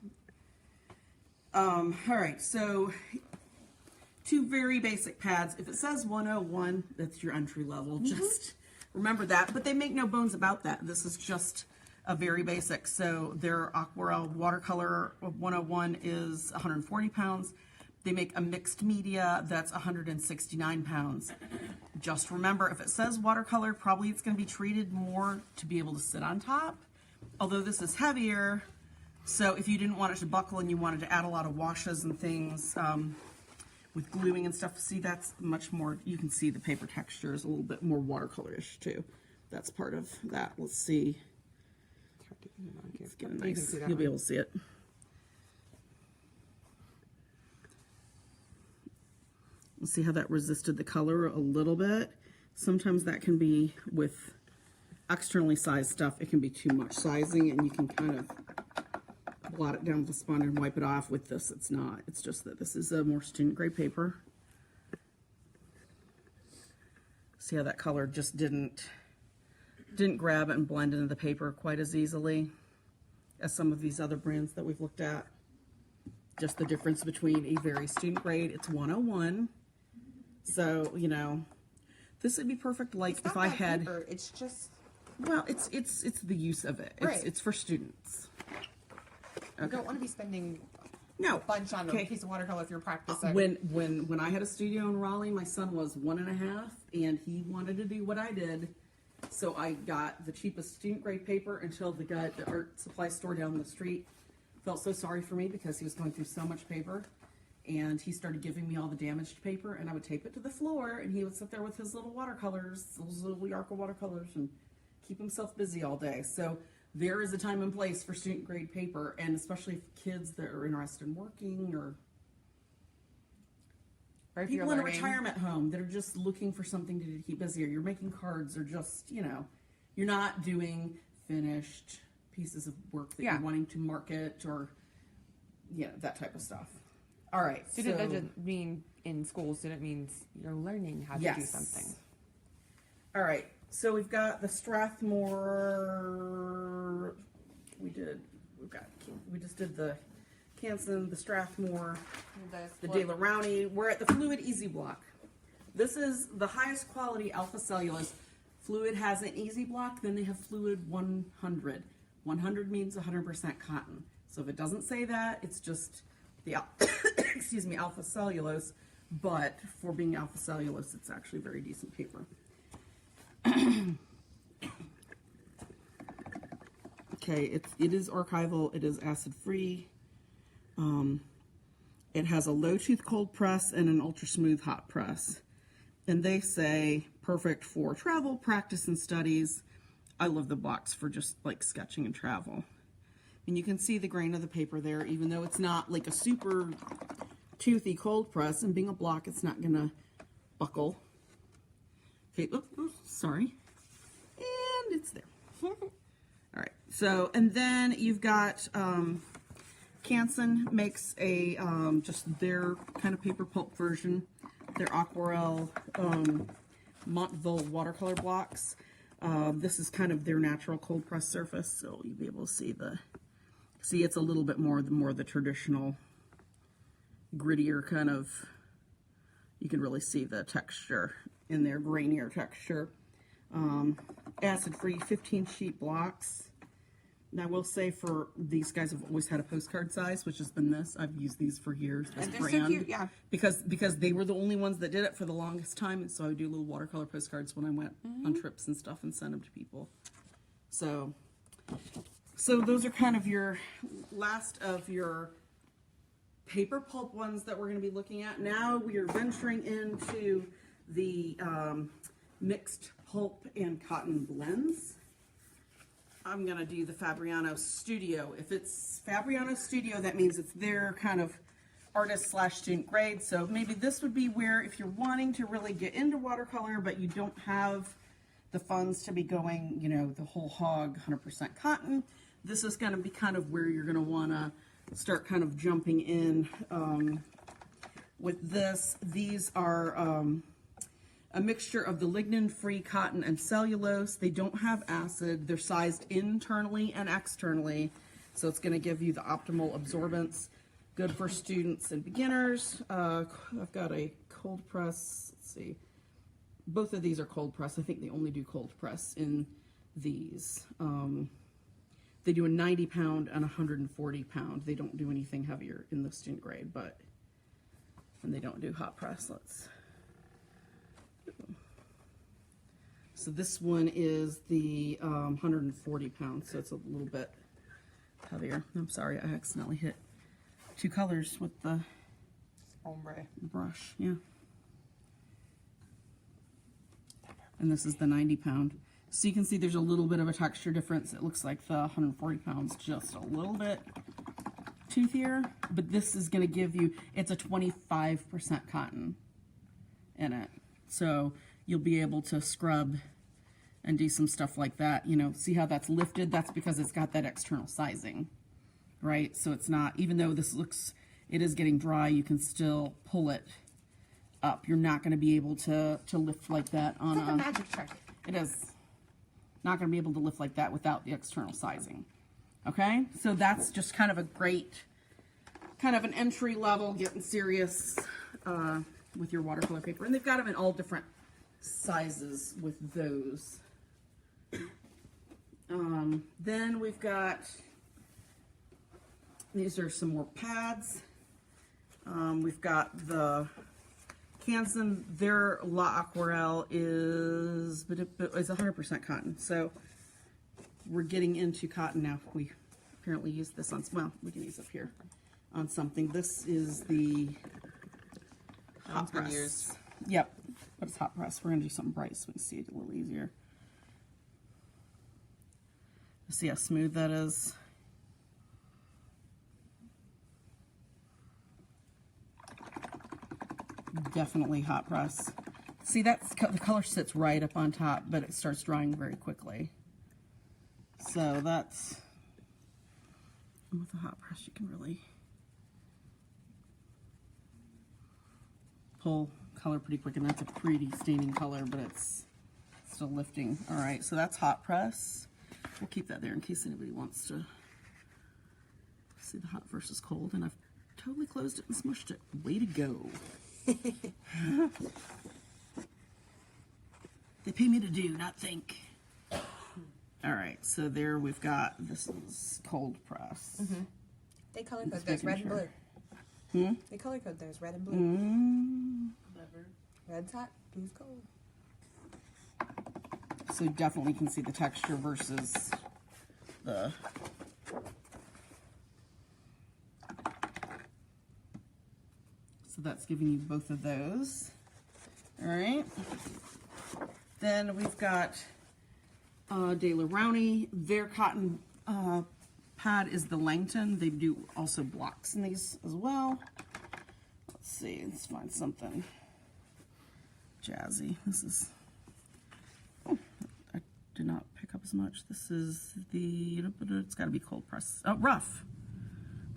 All right, so two very basic pads. If it says 101, that's your entry level. Just remember that. But they make no bones about that. This is just a very basic. So their Aquarelle Watercolor 101 is 140 pounds. They make a mixed media that's 169 pounds. Just remember, if it says watercolor, probably it's going to be treated more to be able to sit on top. Although this is heavier, so if you didn't want it to buckle and you wanted to add a lot of washes and things, with gluing and stuff. See, that's much more, you can see the paper texture is a little bit more watercolor-ish too. That's part of that. Let's see. Let's get a nice, you'll be able to see it. Let's see how that resisted the color a little bit. Sometimes that can be with externally sized stuff, it can be too much sizing and you can kind of blot it down with a sponge and wipe it off. With this, it's not. It's just that this is a more student grade paper. See how that color just didn't grab and blend into the paper quite as easily as some of these other brands that we've looked at. Just the difference between a very student grade, it's 101. So, you know, this would be perfect like if I had paper, it's just, well, it's the use of it. Right. It's for students. you don't want to be spending No. a bunch on Okay. a piece of watercolor if you're practicing. When I had a studio in Raleigh, my son was 1.5 and he wanted to do what I did. So I got the cheapest student grade paper until the guy at the art supply store down the street felt so sorry for me because he was going through so much paper. And he started giving me all the damaged paper and I would tape it to the floor and he would sit there with his little watercolors, those little Yarko watercolors, and keep himself busy all day. So there is a time and place for student grade paper, and especially for kids that are interested in working or if people you're in a learning. retirement home that are just looking for something to do to keep busy, or you're making cards, or just, you know, you're not doing finished pieces of work that Yeah. you're wanting to market, or, yeah, that type of stuff. All right. Student so, doesn't mean in school. Student means you're learning how to do something. All right. So we've got the Strathmore. We just did the Canson, the Strathmore, the Duralar. We're at the Fluid Easy Block. This is the highest quality alpha cellulose. Fluid has an Easy Block, then they have Fluid 100. 100 means 100% cotton. So if it doesn't say that, it's just the excuse me, alpha cellulose. But for being alpha cellulose, it's actually very decent paper. Okay, it is archival. It is acid free. It has a low tooth cold press and an ultra smooth hot press. And they say perfect for travel, practice, and studies. I love the blocks for just like sketching and travel. And you can see the grain of the paper there, even though it's not like a super toothy cold press. And being a block, it's not gonna buckle. Okay, sorry. And it's there. All right, so, and then you've got, Canson makes a, just their kind of paper pulp version. Their Aquarelle, Montville watercolor blocks. This is kind of their natural cold press surface, so you'll be able to see it's a little bit more the traditional, grittier kind of, you can really see the texture in their grainier texture. Acid-free 15 sheet blocks. And I will say for these guys have always had a postcard size, which has been this. I've used these for years, this And they're brand. so cute, yeah. Because they were the only ones that did it for the longest time, and so I would do little watercolor postcards when I went on trips and stuff and send them to people. So those are kind of your last of your paper pulp ones that we're going to be looking at. Now we are venturing into the mixed pulp and cotton blends. I'm going to do the Fabriano Studio. If it's Fabriano Studio, that means it's their kind of artist/student grade. So maybe this would be where if you're wanting to really get into watercolor, but you don't have the funds to be going, you know, the whole hog 100% cotton, this is going to be kind of where you're going to want to start kind of jumping in with this. These are a mixture of the lignin-free cotton and cellulose. They don't have acid. They're sized internally and externally, so it's going to give you the optimal absorbance. Good for students and beginners. I've got a cold press. Let's see. Both of these are cold press. I think they only do cold press in these. They do a 90 pound and 140 pound. They don't do anything heavier in the student grade, and they don't do hot press. So this one is the 140 pounds, so it's a little bit heavier. I'm sorry, I accidentally hit two colors with the Ombre. brush, yeah. And this is the 90 pound. So you can see there's a little bit of a texture difference. It looks like the 140 pounds just a little bit toothier, but this is going to give you, it's a 25% cotton in it. So you'll be able to scrub and do some stuff like that. You know, see how that's lifted? That's because it's got that external sizing, right? So it's not, even though this looks, it is getting dry, you can still pull it up. You're not going to be able to lift like that on It's like a magic trick. It is not going to be able to lift like that without the external sizing. Okay, so that's just kind of a great, kind of an entry level, getting serious with your watercolor paper. And they've got them in all different sizes with those. Then we've got, these are some more pads. We've got the Canson, their La Aquarelle is 100% cotton. So we're getting into cotton now. We apparently use this on, well, we can use up here on something. This is the hot press. Used. Yep, but it's hot press. We're gonna do something bright so we can see it a little easier. See how smooth that is? Definitely hot press. See, that's the color sits right up on top, but it starts drying very quickly. So that's, with a hot press, you can really pull color pretty quick, and that's a pretty staining color, but it's still lifting. All right, so that's hot press. We'll keep that there in case anybody wants to see the hot versus cold, and I've totally closed it and smushed it. Way to go. They pay me to do, not think. All right, so there we've got, this is cold press. Mm-hmm. They color code Just those red making and sure. blue. They color code those red and blue. Clever. Red's hot, blue's cold. So you definitely can see the texture versus the, so that's giving you both of those. All right. Then we've got Duralar. Their cotton pad is the Langton. They do also blocks in these as well. Let's see, let's find something jazzy. This is, oh, I did not pick up as much. This is the, it's got to be cold press. Oh, rough.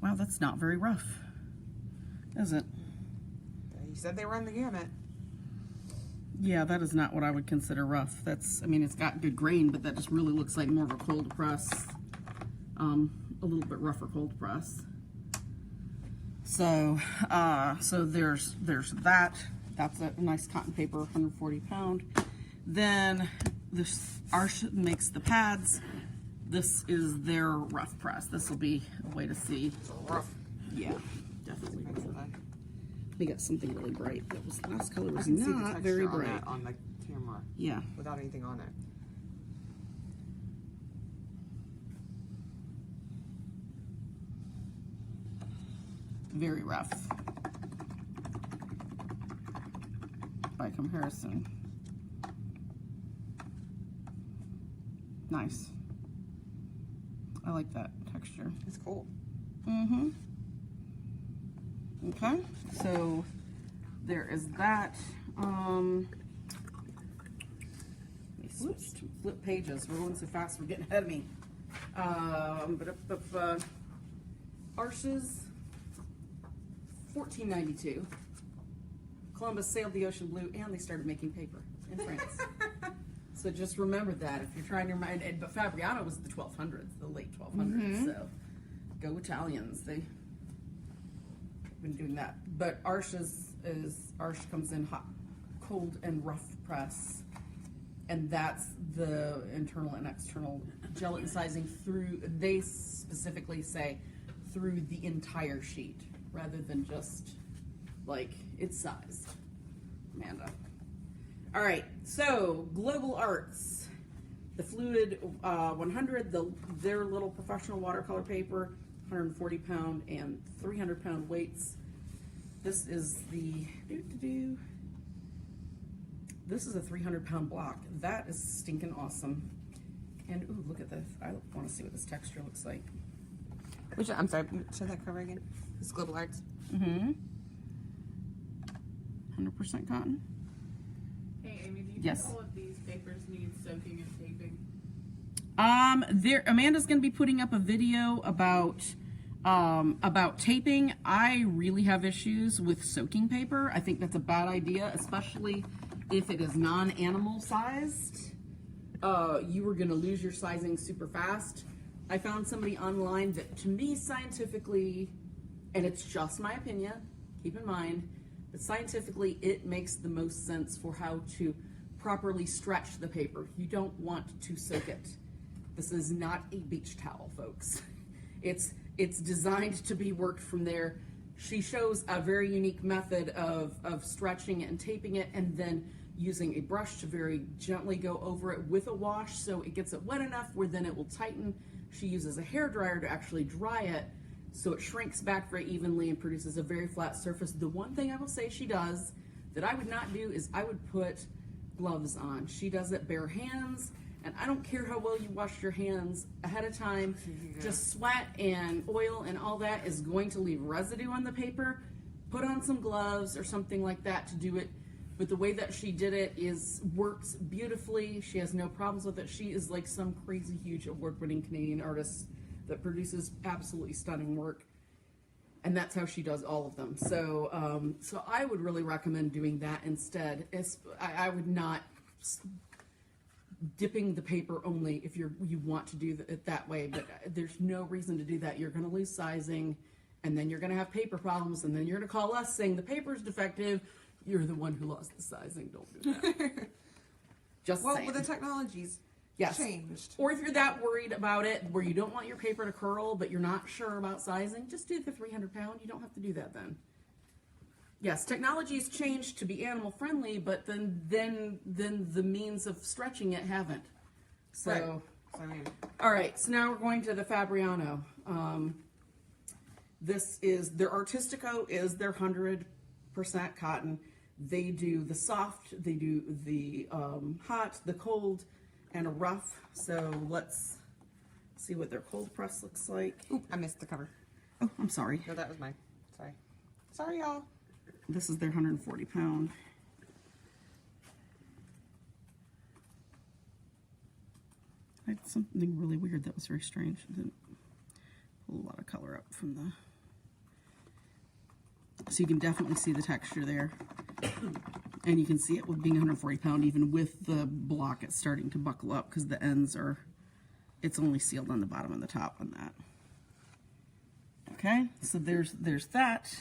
Wow, that's not very rough, is it? You said they run the gamut. Yeah, that is not what I would consider rough. That's, I mean, it's got good grain, but that just really looks like more of a cold press, a little bit rougher cold press. So, so there's that. That's a nice cotton paper, 140 pound. Then this Arch makes the pads. This is their rough press. This will be a way to see. Rough. Yeah, definitely. We got something really bright. That was, last color was I can see the not texture very on bright. that on the camera Yeah. without anything on it. Very rough by comparison. Nice. I like that texture. It's cool. Mm-hmm. Okay, so there is that. Let me switch to flip pages. We're going so fast, we're getting ahead of me. Arches, $14.92. Columbus sailed the ocean blue, and they started making paper in France. So just remember that if you're trying your mind. But Fabriano was the 1200s, the late 1200s. So go Italians. They've been doing that. But Arch Arch comes in hot, cold, and rough press, and that's the internal and external gelatin sizing through. They specifically say through the entire sheet rather than just like it's sized. Amanda. All right, so Global Arts, the Fluid 100, their little professional watercolor paper, 140 pound and 300 pound weights. This is the, this is a 300-pound block. That is stinking awesome. And ooh, look at this. I want to see what this texture looks like. Which, I'm sorry, show that cover again. It's Global Arts. 100% cotton. Hey, Amy, do you Yes. think all of these papers need soaking and taping? Amanda's going to be putting up a video about taping. I really have issues with soaking paper. I think that's a bad idea, especially if it is non-animal sized. You are going to lose your sizing super fast. I found somebody online that, to me, scientifically, and it's just my opinion, keep in mind, but scientifically it makes the most sense for how to properly stretch the paper. You don't want to soak it. This is not a beach towel, folks. It's designed to be worked from there. She shows a very unique method of stretching it and taping it, and then using a brush to very gently go over it with a wash so it gets it wet enough where then it will tighten. She uses a hair dryer to actually dry it so it shrinks back very evenly and produces a very flat surface. The one thing I will say she does that I would not do is I would put gloves on. She does it bare hands, and I don't care how well you wash your hands ahead of time. Just sweat and oil and all that is going to leave residue on the paper. Put on some gloves or something like that to do it. But the way that she did it works beautifully. She has no problems with it. She is like some crazy huge award-winning Canadian artist that produces absolutely stunning work. And that's how she does all of them. So so I would really recommend doing that instead. I would not dipping the paper only if you want to do it that way, but there's no reason to do that. You're going to lose sizing, and then you're going to have paper problems, and then you're going to call us saying the paper's defective. You're the one who lost the sizing. Don't do that. Just saying. Well, the technology's changed. Or if you're that worried about it, where you don't want your paper to curl, but you're not sure about sizing, just do the 300-pound. You don't have to do that then. Yes, technology's changed to be animal friendly, but then the means of stretching it haven't. So, Right. all right. So now we're going to the Fabriano. This is their Artistico is their 100% cotton. They do the soft, they do the hot, the cold, and a rough. So let's see what their cold press looks like. Oop, I missed the cover. Oh, I'm sorry. No, that was mine. Sorry. Sorry, y'all. This is their 140-pound. I had something really weird that was very strange. It didn't pull a lot of color up from the... So you can definitely see the texture there. And you can see it with being 140 pound, even with the block, it's starting to buckle up because the ends are, it's only sealed on the bottom and the top on that. Okay, so there's that.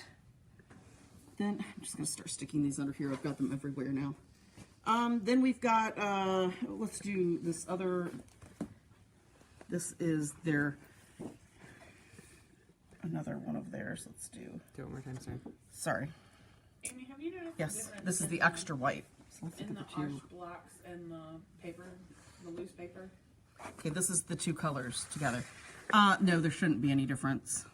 Then I'm just gonna start sticking these under here. I've got them everywhere now. Then we've got, let's do this other, this is their, another one of theirs. Let's do Do it one more time, sorry. Sorry. Amy, have you noticed Yes, the difference this is the extra white. So let's look in at the the two. arch blocks and the paper, the loose paper? Okay, this is the two colors together. No, there shouldn't be any difference.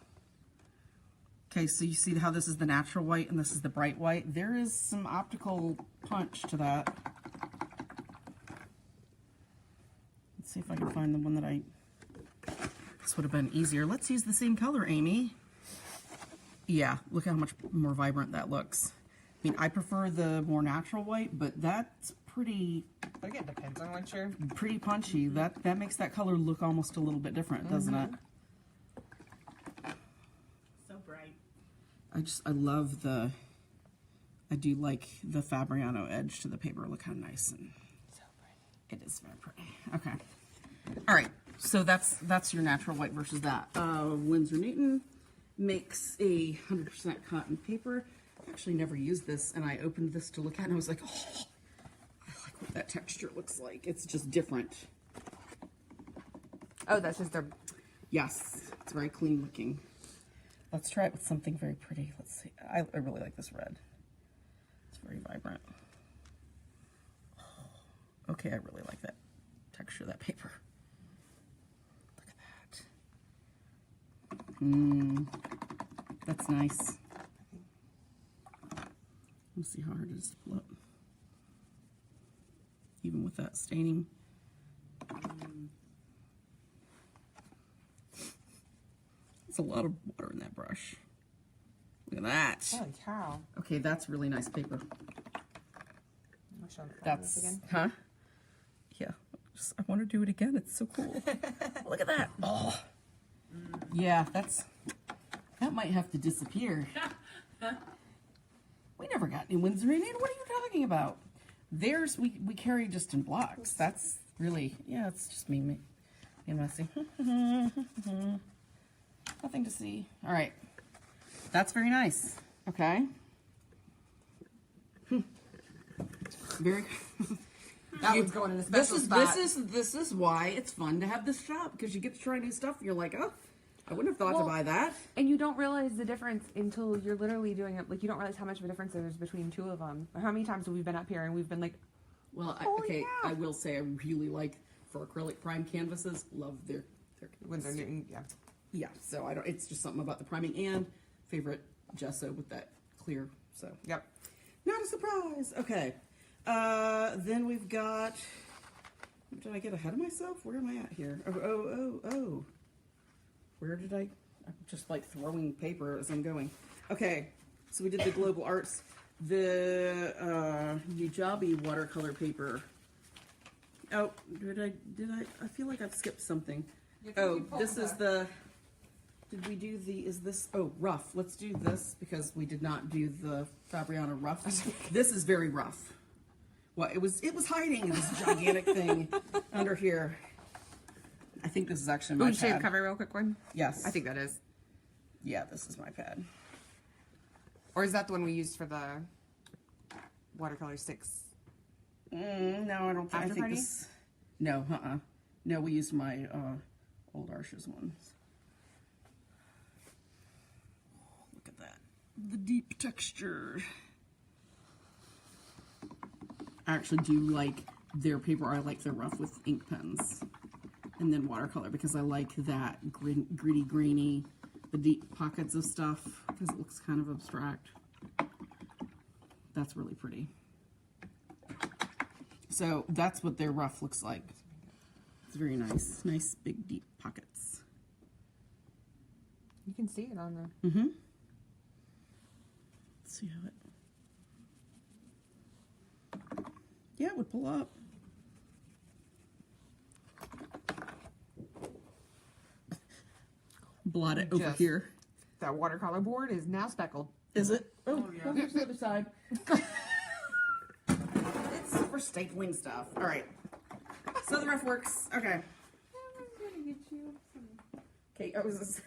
Okay, so you see how this is the natural white and this is the bright white? There is some optical punch to that. Let's see if I can find the one that I... This would have been easier. Let's use the same color, Amy. Yeah, look how much more vibrant that looks. I mean, I prefer the more natural white, but that's pretty... But again, depends on what you're... Pretty punchy. That makes that color look almost a little bit different, doesn't it? So bright. I love the... I do like the Fabriano edge to the paper. Look how nice and... So pretty. It is very pretty. Okay. All right. So that's your natural white versus that. Winsor Newton makes a 100% cotton paper. I actually never used this, and I opened this to look at, and I was like, oh, I like what that texture looks like. It's just different. Oh, that's just their... Yes, it's very clean looking. Let's try it with something very pretty. Let's see. I really like this red. It's very vibrant. Okay, I really like that texture of that paper. Look at that. That's nice. see how hard it is to pull up. Even with that staining. It's a lot of water in that brush. Look at that. Holy cow. Okay, that's really nice paper. I'll show them That's, again. huh? Yeah. I want to do it again. It's so cool. Look at that. Oh. Yeah, that might have to disappear. We never got new ones, Rainier. What are you talking about? Theirs, we carry just in blocks. That's really, yeah, it's just me being messy. Nothing to see. All right. That's very nice. Okay. Very. That one's going in a special spot. This is why it's fun to have this shop, because you get to try new stuff. And you're like, oh, I wouldn't have thought to buy that. And you don't realize the difference until you're literally doing it. Like, you don't realize how much of a difference there is between two of them. How many times have we been up here and we've been like, Well, Holy cow. I will say I really like, for acrylic prime canvases, love their When they're new, yeah. yeah. So I don't. It's just something about the priming and favorite gesso with that clear. So Yep. not a surprise. Okay. Then we've got. Did I get ahead of myself? Where am I at here? Oh. Where did I'm just like throwing paper as I'm going. Okay, so we did the global arts, the Nijabi watercolor paper. Oh, did I feel like I've skipped something. Oh, this is the. Did we do the? Is this? Oh, rough. Let's do this because we did not do the Fabriano rough. This is very rough. Well, it was hiding this gigantic thing under here. I think this is actually my Ooh, shade pad. cover real quick one. Yes. I think that is. Yeah, this is my pad. Or is that the one we used for the watercolor sticks? No, I don't think. I After think party? this. No, No, we used my old Arsha's ones. Look at that. The deep texture. I actually do like their paper. I like their rough with ink pens. And then watercolor because I like that gritty, grainy, the deep pockets of stuff because it looks kind of abstract. That's really pretty. So that's what their rough looks like. It's very nice. Nice, big, deep pockets. You can see it on the. Mm-hmm. Let's see how it. Yeah, it would pull up. Blot it over Just- here. That watercolor board is now speckled. Is it? Oh, yeah. well, here's the other side. It's for stapling stuff. All right. So the rough works. Okay. Okay, I was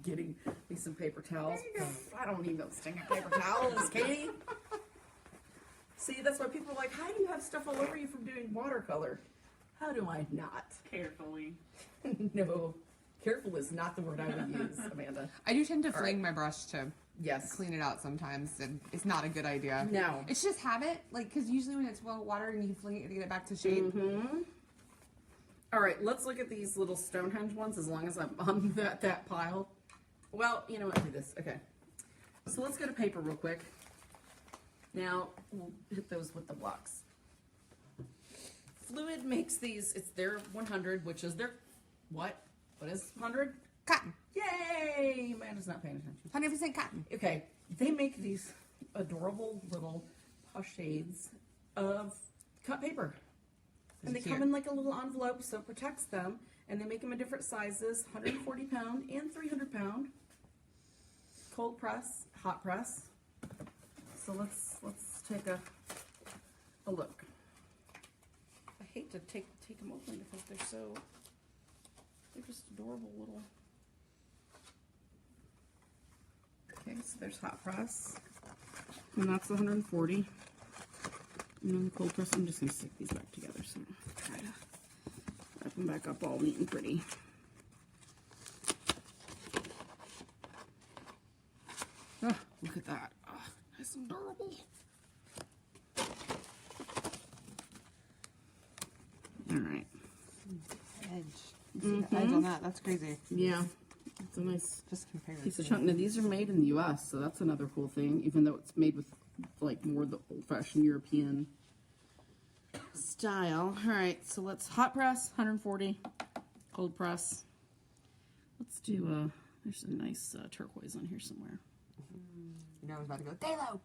getting me some paper towels. I don't need no stinking paper towels, Katie. See, that's why people are like, how do you have stuff all over you from doing watercolor? How do I not? Carefully. No. Careful is not the word I would use, Amanda. I do tend to All fling right. my brush to Yes. clean it out sometimes, and it's not a good idea. No. It's just habit, like, because usually when it's well watered and you fling it to get it back to shape. Mm-hmm. All right, let's look at these little Stonehenge ones as long as I'm on that pile. Well, you know what, do this. Okay. So let's go to paper real quick. Now, we'll hit those with the blocks. Fluid makes these, it's their 100, which is their, what? What is 100? Cotton. Yay! Amanda's not paying attention. 100% cotton. Okay, they make these adorable little pochades of cut paper. And they Cute. come in like a little envelope so it protects them. And they make them in different sizes, 140 pound and 300 pound. Cold press, hot press. So let's take a look. I hate to take them open because they're just adorable little. Okay, so there's hot press. And that's the 140. And then the cold press, I'm just going to stick these back together so try to wrap them back up all neat and pretty. Oh, look at that. Oh, nice and durable. Alright. Edge. You see the edge on that? That's crazy. Yeah. It's a nice Just compare it. piece of to- chunk. Now these are made in the US, so that's another cool thing, even though it's made with like more the old-fashioned European style. All right, so let's hot press, 140, cold press. Let's do there's a nice turquoise on here somewhere. You know I was about to go, Dalo!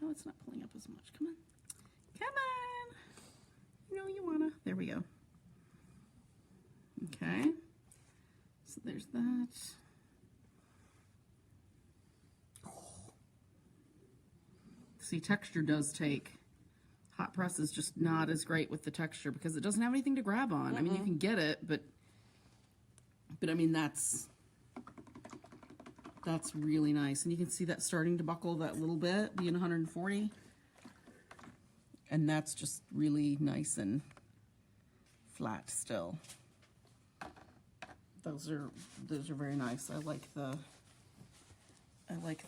Oh, it's not pulling up as much. Come on. Come on. You know you wanna. There we go. Okay. So there's that. See, texture does take. Hot press is just not as great with the texture because it doesn't have anything to grab on. I mean, you can get it, but I mean, that's really nice. And you can see that starting to buckle that little bit, being 140. And that's just really nice and flat still. Those are very nice. I like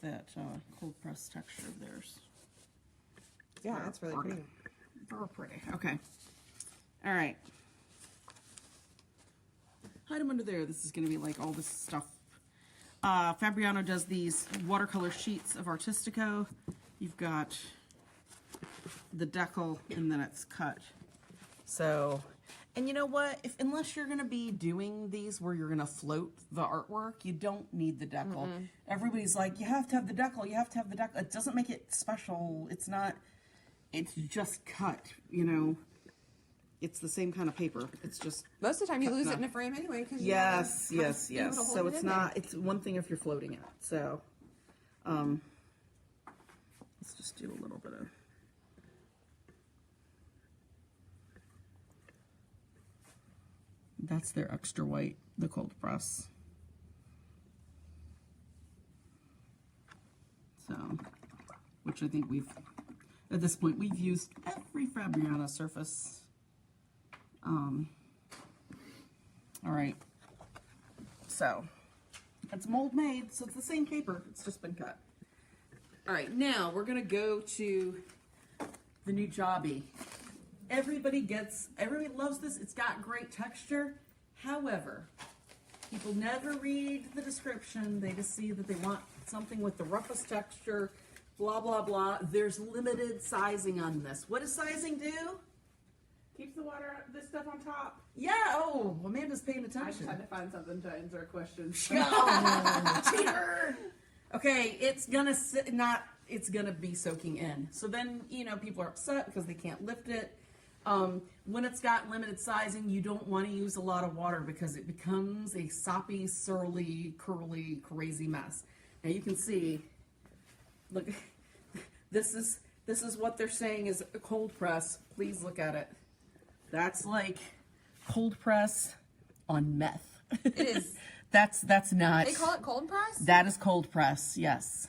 that cold press texture of theirs. Yeah, that's really pretty. Very pretty. Okay. All right. Hide them under there. This is going to be like all this stuff. Fabriano does these watercolor sheets of Artistico. You've got the deckle, and then it's cut. So, and you know what? Unless you're going to be doing these where you're going to float the artwork, you don't need the deckle. Everybody's like, you have to have the deckle. You have to have the deckle. It doesn't make it special. It's not. It's just cut. You know. It's the same kind of paper. It's just Most of the time you lose it in a frame anyway. Cause yes. So it's not. It's one thing if you're floating it. So, let's just do a little bit of. That's their extra white, the cold press. So, which I think at this point, we've used every Fabriano surface. All right, so it's mold made, so it's the same paper, it's just been cut. All right, now we're gonna go to the new Jobby. Everybody loves this, it's got great texture. However, people never read the description, they just see that they want something with the roughest texture, blah, blah, blah. There's limited sizing on this. What does sizing do? Keeps the water, this stuff on top. Yeah, oh, Amanda's paying I just attention. had to find something to answer a question. Oh, cheater! Okay, it's gonna be soaking in. So then, people are upset because they can't lift it. When it's got limited sizing, you don't want to use a lot of water because it becomes a soppy, surly, curly, crazy mess. Now you can see, look, this is what they're saying is a cold press. Please look at it. That's like cold press on meth. It is. That's not. They call it cold press? That is cold press, yes.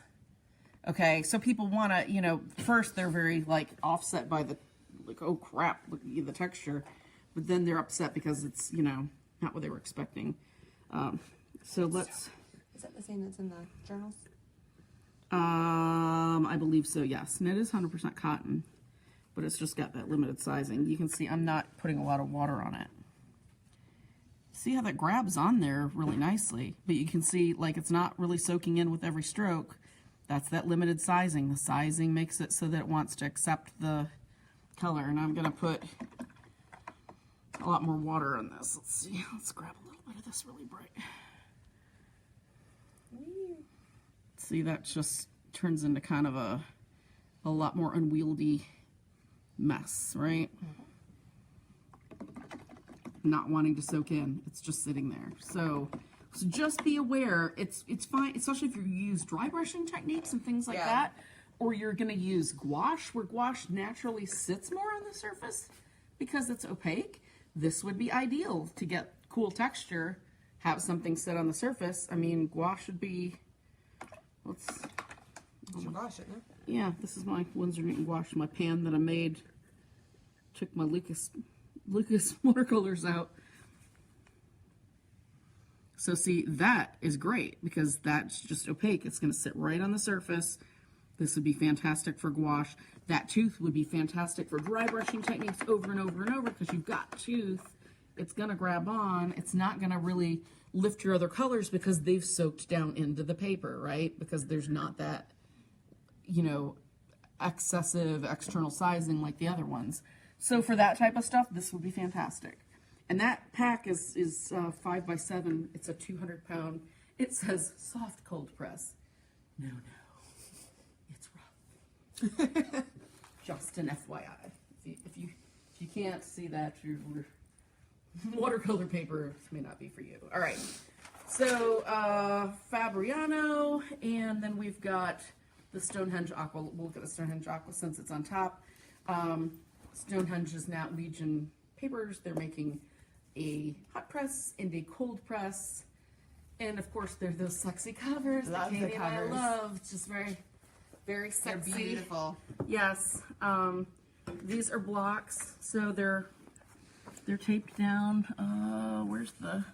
Okay, so people want to, first they're very offset by the, oh crap, look at the texture. But then they're upset because it's, not what they were expecting. So let's. Is that the same that's in the journals? I believe so, yes. And it is 100% cotton, but it's just got that limited sizing. You can see I'm not putting a lot of water on it. See how that grabs on there really nicely, but you can see it's not really soaking in with every stroke. That's that limited sizing. The sizing makes it so that it wants to accept the color, and I'm going to put a lot more water on this. Let's see. Let's grab a little bit of this really bright. See, that just turns into kind of a lot more unwieldy mess, right? Not wanting to soak in. It's just sitting there. So just be aware. It's fine, especially if you use dry brushing techniques and things like that, or you're going to use gouache, where gouache naturally sits more on the surface because it's opaque. This would be ideal to get cool texture, have something sit on the surface. I mean, gouache would be... Let's. It's your gouache, isn't it? Yeah, this is my Winsor Newton gouache, my pan that I made. Took my Lucas watercolors out. So see, that is great because that's just opaque. It's going to sit right on the surface. This would be fantastic for gouache. That tooth would be fantastic for dry brushing techniques over and over and over because you've got tooth. It's going to grab on. It's not going to really lift your other colors because they've soaked down into the paper, right? Because there's not that, you know, excessive external sizing like the other ones. So for that type of stuff, this would be fantastic. And that pack is 5x7. It's a 200-pound. It says soft cold press. No, it's rough. Just an FYI. If you can't see that, your watercolor paper may not be for you. All right. So Fabriano, and then we've got the Stonehenge Aqua. We'll look at the Stonehenge Aqua since it's on top. Stonehenge is now Legion Papers. They're making a hot press and a cold press. And of course, there's those sexy covers that Love the Katie and I covers. love. Just very, very They're sexy. beautiful. Yes. These are blocks, so they're taped down. Where's the?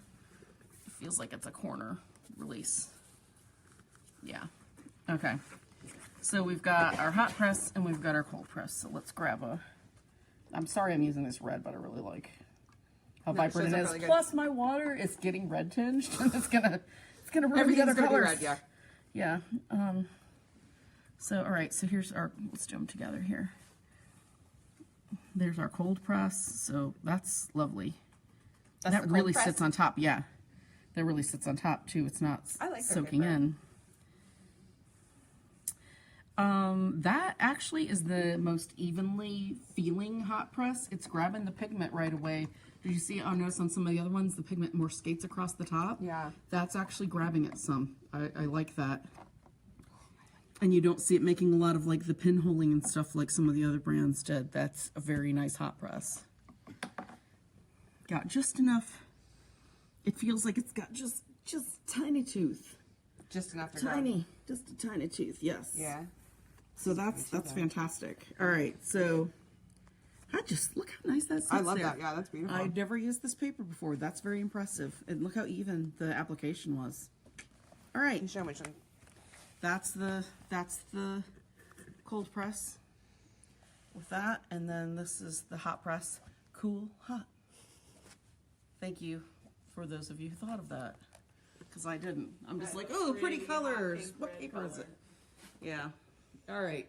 It feels like it's a corner release. Yeah. Okay. So we've got our hot press and we've got our cold press. So let's grab a. I'm sorry I'm using this red, but I really like how No, it vibrant shows it up is. really good. Plus my water is getting red tinged, and it's gonna ruin the Everything's other gonna be colors. red, yeah. Yeah. So all right. So here's our. Let's do them together here. There's our cold press. So that's lovely. That's That the cold really press? sits on top. Yeah. That really sits on top too. It's not I like their soaking paper. in. That actually is the most evenly feeling hot press. It's grabbing the pigment right away. Did you see? Oh, notice on some of the other ones, the pigment more skates across the top. Yeah. That's actually grabbing it some. I like that. And you don't see it making a lot of like the pinholing and stuff like some of the other brands did. That's a very nice hot press. Got just enough. It feels like it's got just tiny tooth. Just enough to grab. Tiny. Just a tiny tooth, yes. Yeah. So that's fantastic. All right, so I just look how nice that sits I love there. that. Yeah, that's beautiful. I'd never used this paper before. That's very impressive. And look how even the application was. All right, Show me some. that's the cold press with that, and then this is the hot press. Cool, hot. Thank you for those of you who thought of that, because I didn't. I'm just like, oh, pretty colors. pink, What red paper is color. it? Yeah. All right.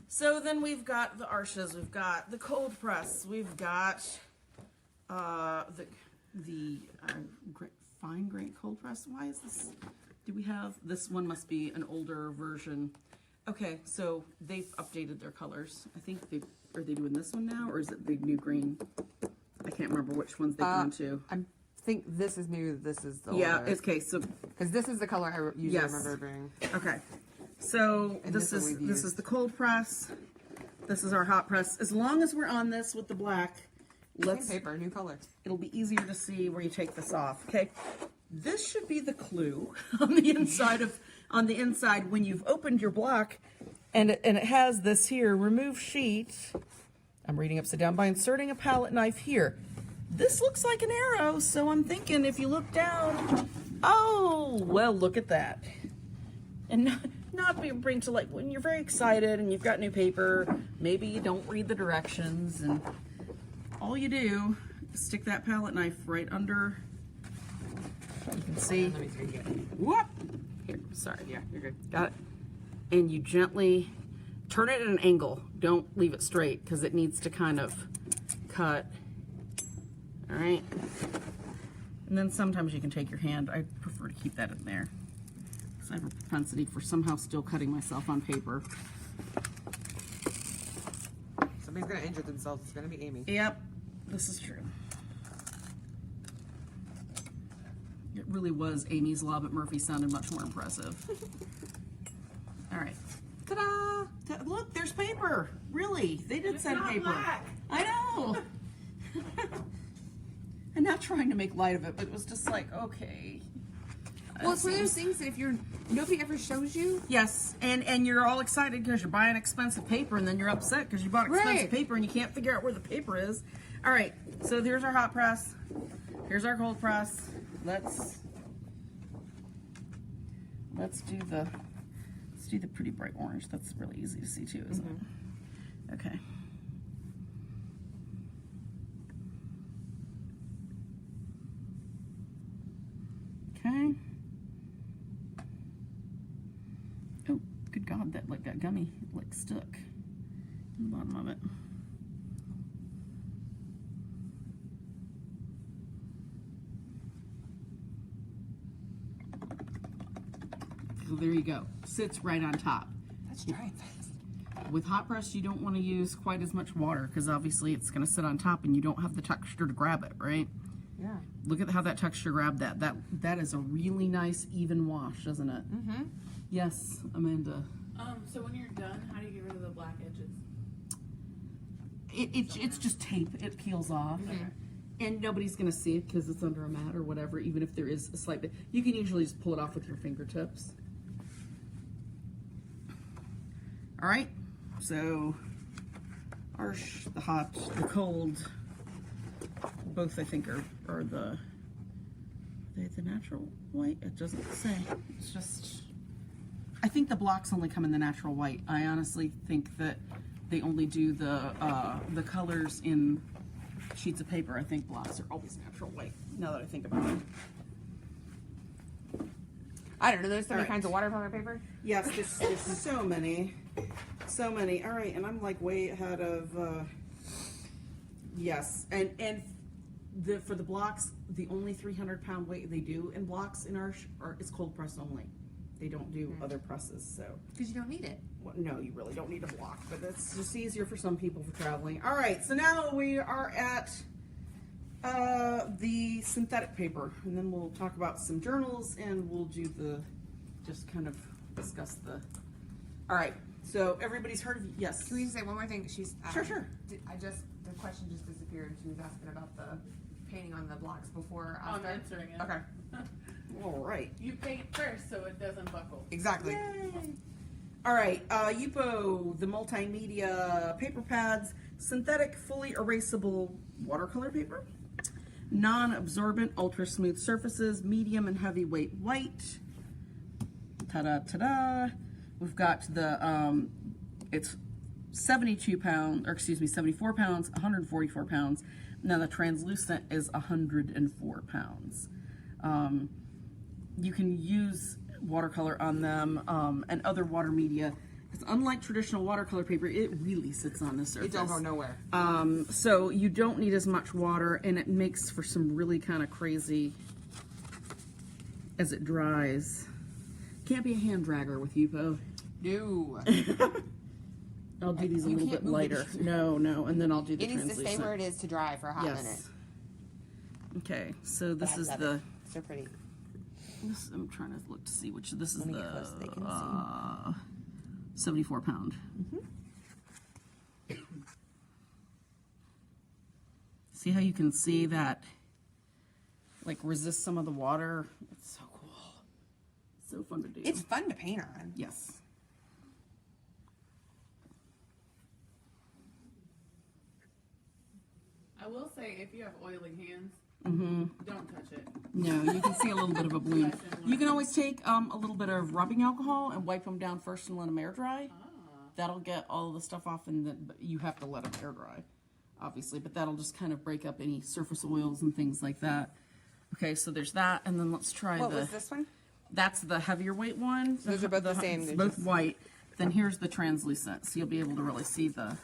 So then we've got the Arshes, we've got the cold press, we've got the fine grain cold press. Why is this? Do we have this one? Must be an older version. Okay, so they've updated their colors. I think are they doing this one now, or is it the new green? I can't remember which ones they've gone to. I think this is new. This is the Yeah. older. Okay. So Because this is the color I usually Yes. remember being. okay. So And this this is is what we've this is used. the cold press. This is our hot press. As long as we're on this with the black, Same let's. paper, new color. It'll be easier to see where you take this off. Okay. This should be the clue on the inside when you've opened your block, and it has this here remove sheet. I'm reading upside down by inserting a palette knife here. This looks like an arrow, so I'm thinking if you look down, oh well, look at that. And not bring to like when you're very excited and you've got new paper, maybe you don't read the directions, and all you do is stick that palette knife right under. You can see. Let me take it. Whoop! Here, sorry. Yeah, you're good. Got it. And you gently turn it at an angle. Don't leave it straight because it needs to kind of cut. All right. And then sometimes you can take your hand. I prefer to keep that in there because I have a propensity for somehow still cutting myself on paper. Somebody's gonna injure themselves. It's gonna be Amy. Yep, this is true. It really was Amy's Law, but Murphy sounded much more impressive. All right. Ta-da! Look, there's paper. Really, they did send not paper. black. I know. I'm not trying to make light of it, but it was just like, okay. Well, it's one of those things that if nobody ever shows you. Yes, and you're all excited because you're buying expensive paper, and then you're upset because you bought expensive Right. paper and you can't figure out where the paper is. All right, so here's our hot press. Here's our cold press. Let's do the pretty bright orange. That's really easy to see too, isn't it? Okay. Okay. Oh, good God, that like got gummy, like stuck in the bottom of it. So there you go. Sits right on top. That's drying fast. With hot press, you don't want to use quite as much water because obviously it's going to sit on top and you don't have the texture to grab it, right? Yeah. Look at how that texture grabbed that. That is a really nice even wash, isn't it? Mm-hmm. Yes, Amanda. So when you're done, how do you get rid of the black edges? It's just tape. It peels off. Okay. And nobody's going to see it because it's under a mat or whatever, even if there is a slight bit. You can usually just pull it off with your fingertips. All right, so the hot, the cold, both I think are the natural white. It doesn't say. It's just, I think the blocks only come in the natural white. I honestly think that they only do the colors in sheets of paper. I think blocks are always natural white, now that I think about it. I don't know. There's so many All right. kinds of watercolor paper. Yes, there's so many. So many. All right, and I'm like way ahead of, yes. And for the blocks, the only 300-pound weight they do in blocks in our is cold press only. They don't do other presses, so. Because you don't need it. Well, no, you really don't need a block, but that's just easier for some people for traveling. All right, so now we are at the synthetic paper, and then we'll talk about some journals, and we'll do just kind of discuss the, all right, so everybody's heard of, yes? Can we just say one more thing? She's Sure. The question just disappeared. She was asking about the painting on the blocks before. I'm answering it. Okay. All right. You paint first so it doesn't buckle. Exactly. Yay. All right, Yupo, the multimedia paper pads, synthetic, fully erasable watercolor paper, non-absorbent, ultra smooth surfaces, medium and heavyweight white. Ta-da, ta-da. We've got the, it's 74 pounds, 144 pounds. Now the translucent is 104 pounds. You can use watercolor on them and other water media. It's unlike traditional watercolor paper, it really sits on the surface. It don't go nowhere. So you don't need as much water, and it makes for some really kind of crazy as it dries. Can't be a hand dragger with Yupo. No. I'll do these a You little can't bit move lighter. it. No, and then I'll do the It needs to translucent. stay where it is to dry for a hot minute. Yes. Okay, so this I is love the. it. So pretty. I'm trying to look to see which. This is Let me the get close so they can 74 pound. See how you can see that, like, resist some of the water. It's so cool. So fun to do. It's fun to paint on. Yes. I will say, if you have oily hands, don't touch it. No, you can see a little bit of a bloom. You can always take a little bit of rubbing alcohol and wipe them down first and let them air dry. That'll get all the stuff off, and then you have to let them air dry, obviously. But that'll just kind of break up any surface oils and things like that. Okay, so there's that, and then let's try What was this one? That's the heavier weight one. Those are both the same, It's they're both just- white. Then here's the translucent, so you'll be able to really see the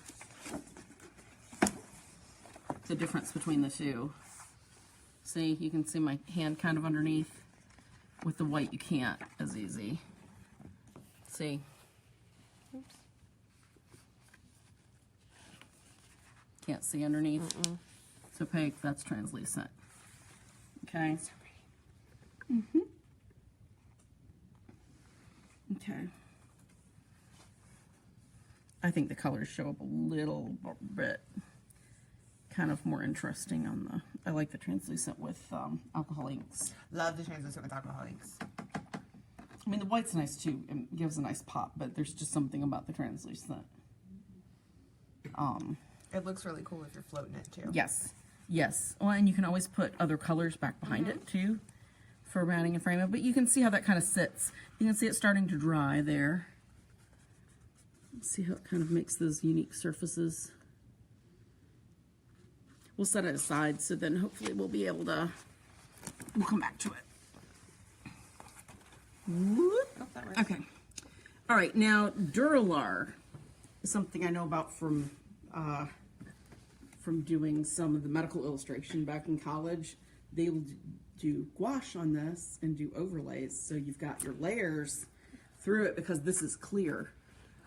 difference between the two. See, you can see my hand kind of underneath. With the white, you can't as easy. See? Oops. Can't see underneath. It's opaque. That's translucent. Okay. So pretty. Okay. I think the colors show up a little bit kind of more interesting on the. I like the translucent with alcohol inks. Love the translucent with alcohol inks. I mean, the white's nice too. It gives a nice pop, but there's just something about the translucent. It looks really cool if you're floating it too. Yes. Yes. Well, and you can always put other colors back behind it too for mounting and framing. But you can see how that kind of sits. You can see it starting to dry there. See how it kind of makes those unique surfaces. We'll set it aside, so then hopefully we'll be able to, we'll come back to it. Whoop. Oh, that works. Okay. All right, now Duralar is something I know about from doing some of the medical illustration back in college. They will do gouache on this and do overlays, so you've got your layers through it because this is clear.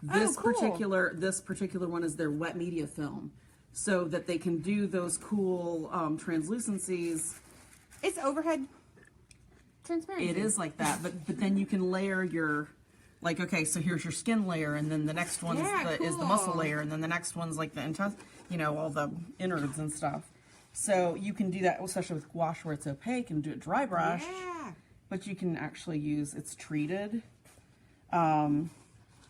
This cool. particular one is their wet media film, so that they can do those cool translucencies. It's overhead transparency. It is like that, but then you can layer your, like, okay, so here's your skin layer, and then the next one is the muscle cool. layer, and then the next one's like the all the innards and stuff. So you can do that, especially with gouache where it's opaque, and do it dry brush. Yeah. But you can actually use, it's treated.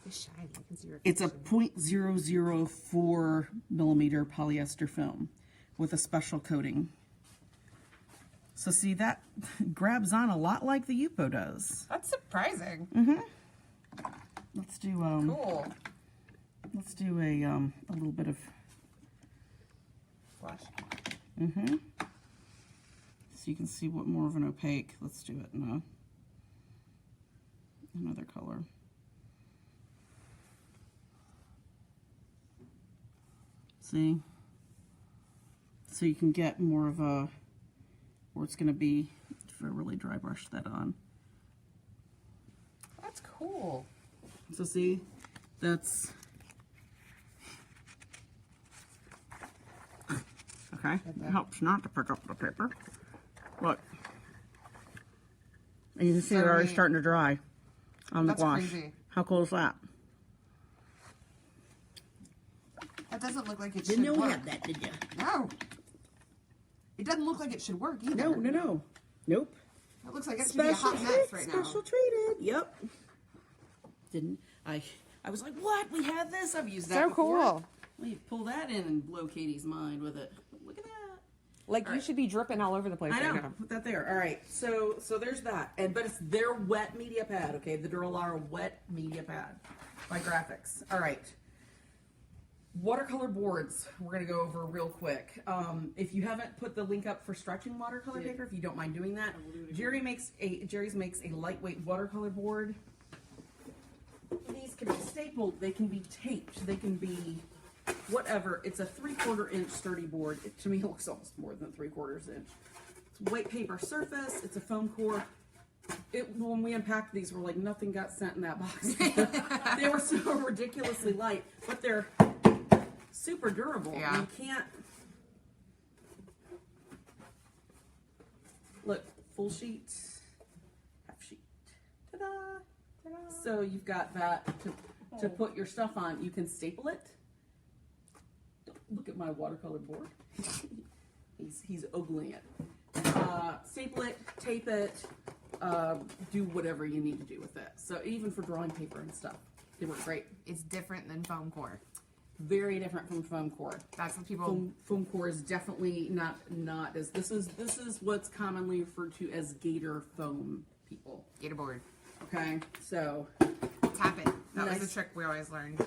It's shiny. I can see your It's a reflection. 0.004 millimeter polyester film with a special coating. So see, that grabs on a lot like the Yupo does. That's surprising. Let's do Cool. let's do a little bit of Flash. so you can see what more of an opaque. Let's do it in another color. See? So you can get more of a, where it's going to be, if I really dry brush that on. That's cool. So see, that's, okay, it helps not to pick up the paper. Look. And you can see So they're already neat. starting to dry on the That's gouache. crazy. How cool is that? That doesn't look like it Didn't should know we work. had that, did you? No. It doesn't look like it should work either. No. Nope. It looks like it should be a hot mess right now. Special treated. Yep. Didn't I was like, what? We had this? I've used that So before. cool. Well, you pull that in and blow Katie's mind with it. Look at that. Like you should be dripping all over the place I right know. now. Put that there. All right. So there's that. But it's their wet media pad. Okay, the Duralar wet media pad by Graphics. All right. Watercolor boards. We're gonna go over real quick. If you haven't put the link up for stretching watercolor paper, if you don't mind doing that, Jerry's makes a lightweight watercolor board. These can be stapled. They can be taped. They can be whatever. It's a 3/4 inch sturdy board. To me, it looks almost more than 3/4 inch. It's white paper surface. It's a foam core. When we unpacked these, we're like, nothing got sent in that box. They were so ridiculously light, but they're super durable. Yeah. You can't look full sheet, half sheet. Ta-da! Ta-da! So you've got that to put your stuff on. You can staple it. Look at my watercolor board. he's ogling it. Staple it, tape it, do whatever you need to do with it. So even for drawing paper and stuff, they work great. It's different than foam core. Very different from foam core. That's what people. Foam core is definitely not as this is what's commonly referred to as gator foam, people. Gator board. Okay, so Tap it. That was Nice. the trick we always learned.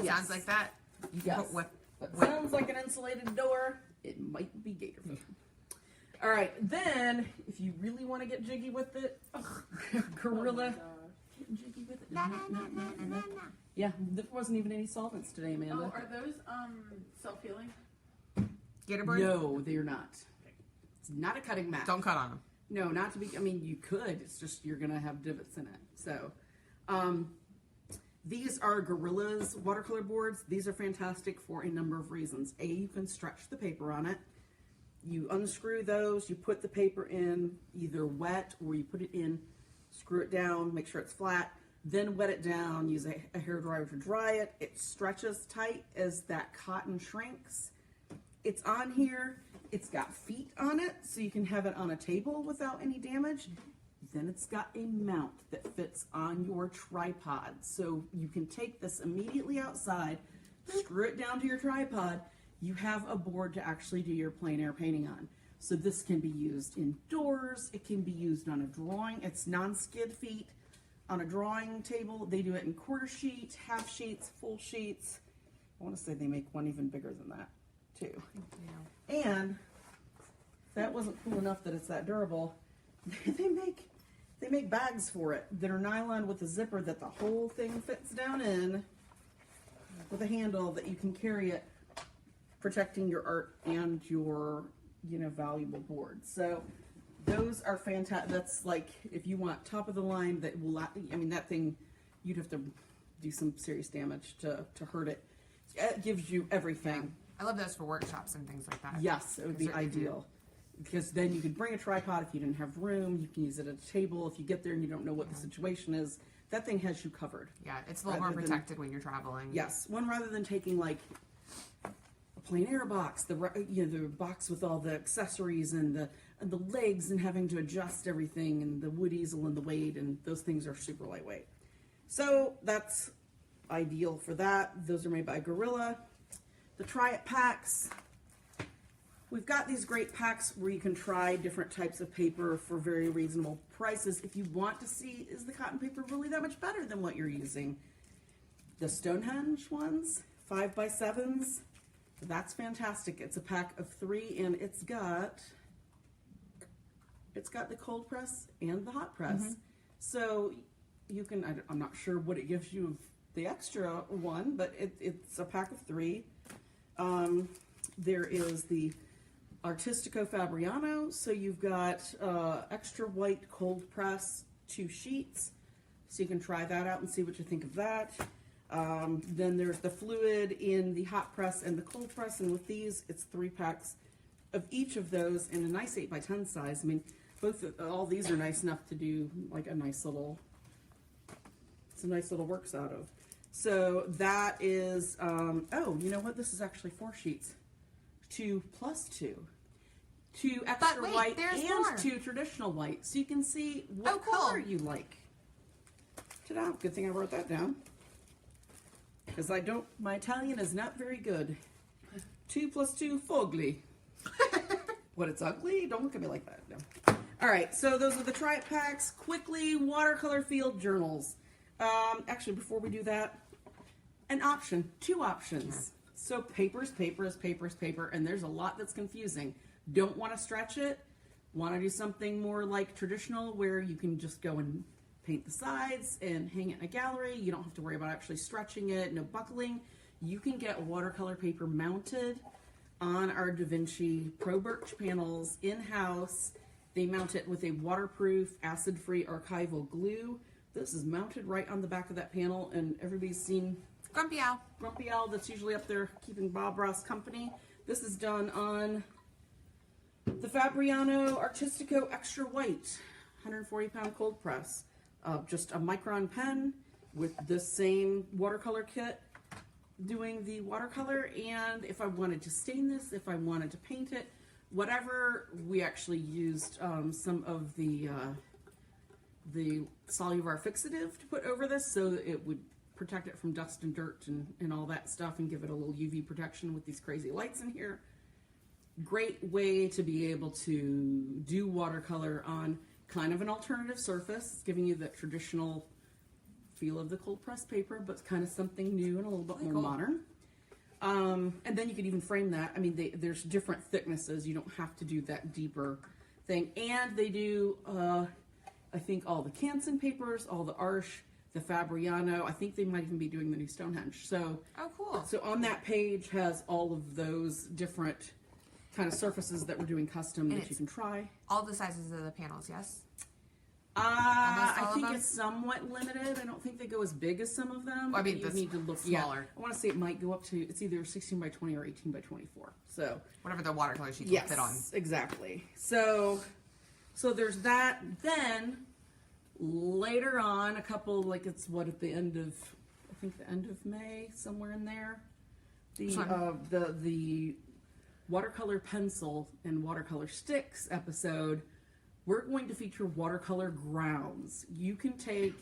Yes. Sounds like that. You can Yes. put with. That sounds like an insulated door. It might be gator foam. All right, then if you really want to get jiggy with it, Gorilla. Getting jiggy with it. Yeah, there wasn't even any solvents today, Amanda. Oh, are those self-healing? Gator board. No, they're not. It's not a cutting mat. Don't cut on them. No, not to be. I mean, you could. It's just you're gonna have divots in it. So, these are Gorilla's watercolor boards. These are fantastic for a number of reasons. A, you can stretch the paper on it. You unscrew those. You put the paper in either wet or you put it in. Screw it down. Make sure it's flat. Then wet it down. Use a hairdryer to dry it. It stretches tight as that cotton shrinks. It's on here. It's got feet on it, so you can have it on a table without any damage. Then it's got a mount that fits on your tripod. So you can take this immediately outside, screw it down to your tripod. You have a board to actually do your plein air painting on. So this can be used indoors. It can be used on a drawing. It's non-skid feet. On a drawing table, they do it in quarter sheet, half sheets, full sheets. I want to say they make one even bigger than that, too. And if that wasn't cool enough that it's that durable, they they make bags for it that are nylon with a zipper that the whole thing fits down in with a handle that you can carry it, protecting your art and your, you know, valuable boards. So those are fantastic. That's like, if you want top of the line that will, I mean, that thing, you'd have to do some serious damage to hurt it. It gives you everything. I love those for workshops and things like that. Yes, it would be ideal. Because then you could bring a tripod if you didn't have room. You can use it at a table. If you get there and you don't know what the situation is, that thing has you covered. Yeah, it's a little more protected when you're traveling. Yes, one rather than taking like a plein air box, the box with all the accessories and the legs, and having to adjust everything, and the wood easel and the weight, and those things are super lightweight. So that's ideal for that. Those are made by Gorilla. The Try It packs. We've got these great packs where you can try different types of paper for very reasonable prices. If you want to see, is the cotton paper really that much better than what you're using? The Stonehenge ones, 5x7s, that's fantastic. It's a pack of 3, and it's got the cold press and the hot press. So you can, I'm not sure what it gives you of the extra one, but it's a pack of 3. There is the Artistico Fabriano, so you've got extra white cold press 2 sheets, so you can try that out and see what you think of that. Then there's the fluid in the hot press and the cold press, and with these it's 3 packs of each of those in a nice 8x10 size. I mean, all these are nice enough to do like a nice little works out of. So that is, oh, you know what? This is actually 4 sheets. 2 plus 2. 2 extra white and more. 2 traditional white. So you can see what color you like. Ta-da. Good thing I wrote that down. Because my Italian is not very good. 2 plus 2, fogli. What, it's ugly? Don't look at me like that. No. All right, so those are the Try It packs. Quickly, watercolor field journals. Actually, before we do that, an option, 2 options. So paper is paper, and there's a lot that's confusing. Don't want to stretch it. Want to do something more like traditional where you can just go and paint the sides and hang it in a gallery. You don't have to worry about actually stretching it, no buckling. You can get watercolor paper mounted on our Da Vinci Pro Birch panels in-house. They mount it with a waterproof, acid-free archival glue. This is mounted right on the back of that panel, and everybody's seen Grumpy Owl. Grumpy Owl that's usually up there keeping Bob Ross company. This is done on the Fabriano Artistico Extra White, 140-pound cold press. Just a micron pen with the same watercolor kit doing the watercolor, and if I wanted to stain this, if I wanted to paint it, whatever, we actually used some of the Soluvar fixative to put over this so that it would protect it from dust and dirt and all that stuff, and give it a little UV protection with these crazy lights in here. Great way to be able to do watercolor on kind of an alternative surface, giving you that traditional feel of the cold press paper, but kind of something new and a little bit more modern. And then you could even frame that. I mean, there's different thicknesses. You don't have to do that deeper thing. And they do, I think, all the Canson papers, all the Arche, the Fabriano. I think they might even be doing the new Stonehenge. So, oh, cool. So on that page has all of those different kind of surfaces that we're doing custom that you can try. All the sizes of the panels, yes? I think it's somewhat limited. I don't think they go as big as some of them. Well, I mean, you need to look smaller. I want to say it might go up to, it's either 16 by 20 or 18 by 24. So whatever the watercolor sheet will fit on. Yes, exactly. So there's that. Then later on, a couple, like it's what, at the end of, I think the end of May, somewhere in there, the watercolor pencil and watercolor sticks episode, we're going to feature watercolor grounds. You can take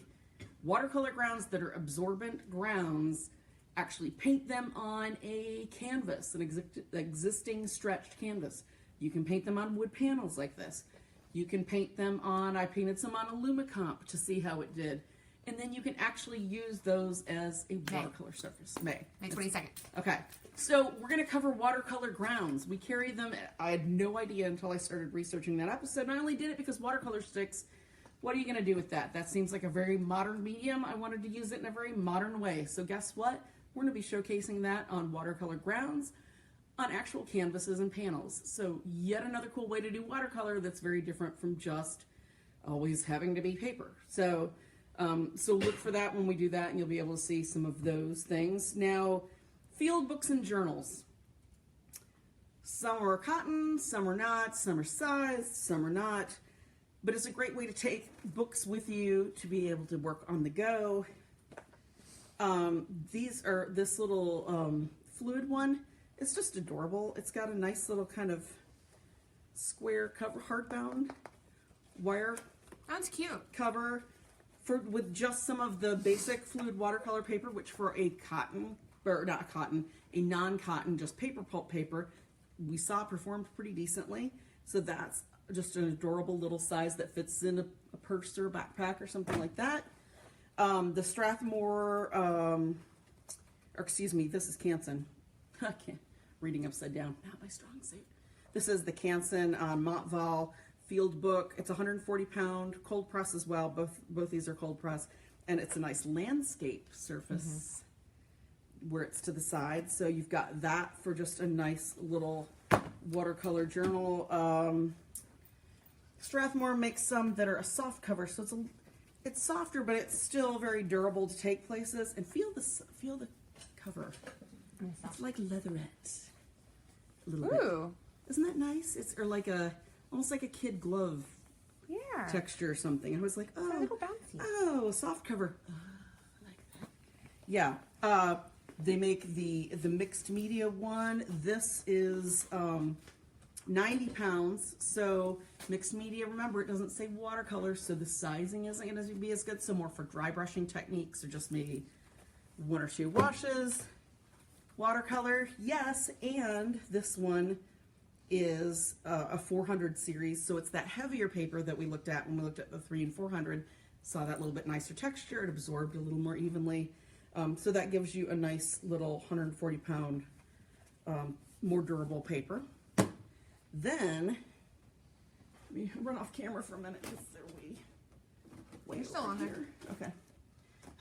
watercolor grounds that are absorbent grounds, actually paint them on a canvas, an existing stretched canvas. You can paint them on wood panels like this. You can paint them on, I painted some on a Lumicomp to see how it did. And then you can actually use those as a watercolor surface. May 22nd. Okay, so we're going to cover watercolor grounds. We carry them, I had no idea until I started researching that episode. And I only did it because watercolor sticks What are you going to do with that? That seems like a very modern medium. I wanted to use it in a very modern way. So guess what? We're going to be showcasing that on Watercolor Grounds on actual canvases and panels. So yet another cool way to do watercolor that's very different from just always having to be paper. So so look for that when we do that, and you'll be able to see some of those things. Now, field books and journals. Some are cotton, some are not, some are sized, some are not. But it's a great way to take books with you to be able to work on the go. These are this little fluid one. It's just adorable. It's got a nice little kind of square cover, hardbound wire That's cute. cover with just some of the basic fluid watercolor paper, which for a cotton, or not cotton, a non-cotton, just paper pulp paper, we saw performed pretty decently. So that's just an adorable little size that fits in a purse or a backpack or something like that. The Strathmore, or excuse me, this is Canson. I can't, reading upside down, not my strong suit. This is the Canson Montval field book. It's 140 pound, cold press as well. Both these are cold press, and it's a nice landscape surface where it's to the side. So you've got that for just a nice little watercolor journal. Strathmore makes some that are a soft cover, so it's softer, but it's still very durable to take places. And feel the cover. It's like leatherette, a little bit. Ooh. Isn't that nice? It's or like almost like a kid glove Yeah. texture or something. I was like, A oh, little bouncy. oh, soft cover. I like that. Yeah. They make the mixed media one. This is 90 pounds. So mixed media, remember, it doesn't say watercolor, so the sizing isn't going to be as good. So more for dry brushing techniques, or just maybe one or two washes. Watercolor, yes, and this one is a 400 series, so it's that heavier paper that we looked at when we looked at the 3 and 400. Saw that little bit nicer texture. It absorbed a little more evenly. So that gives you a nice little 140 pound, more durable paper. Then, let me run off camera for a minute because they're way You're still over on there. here. Okay.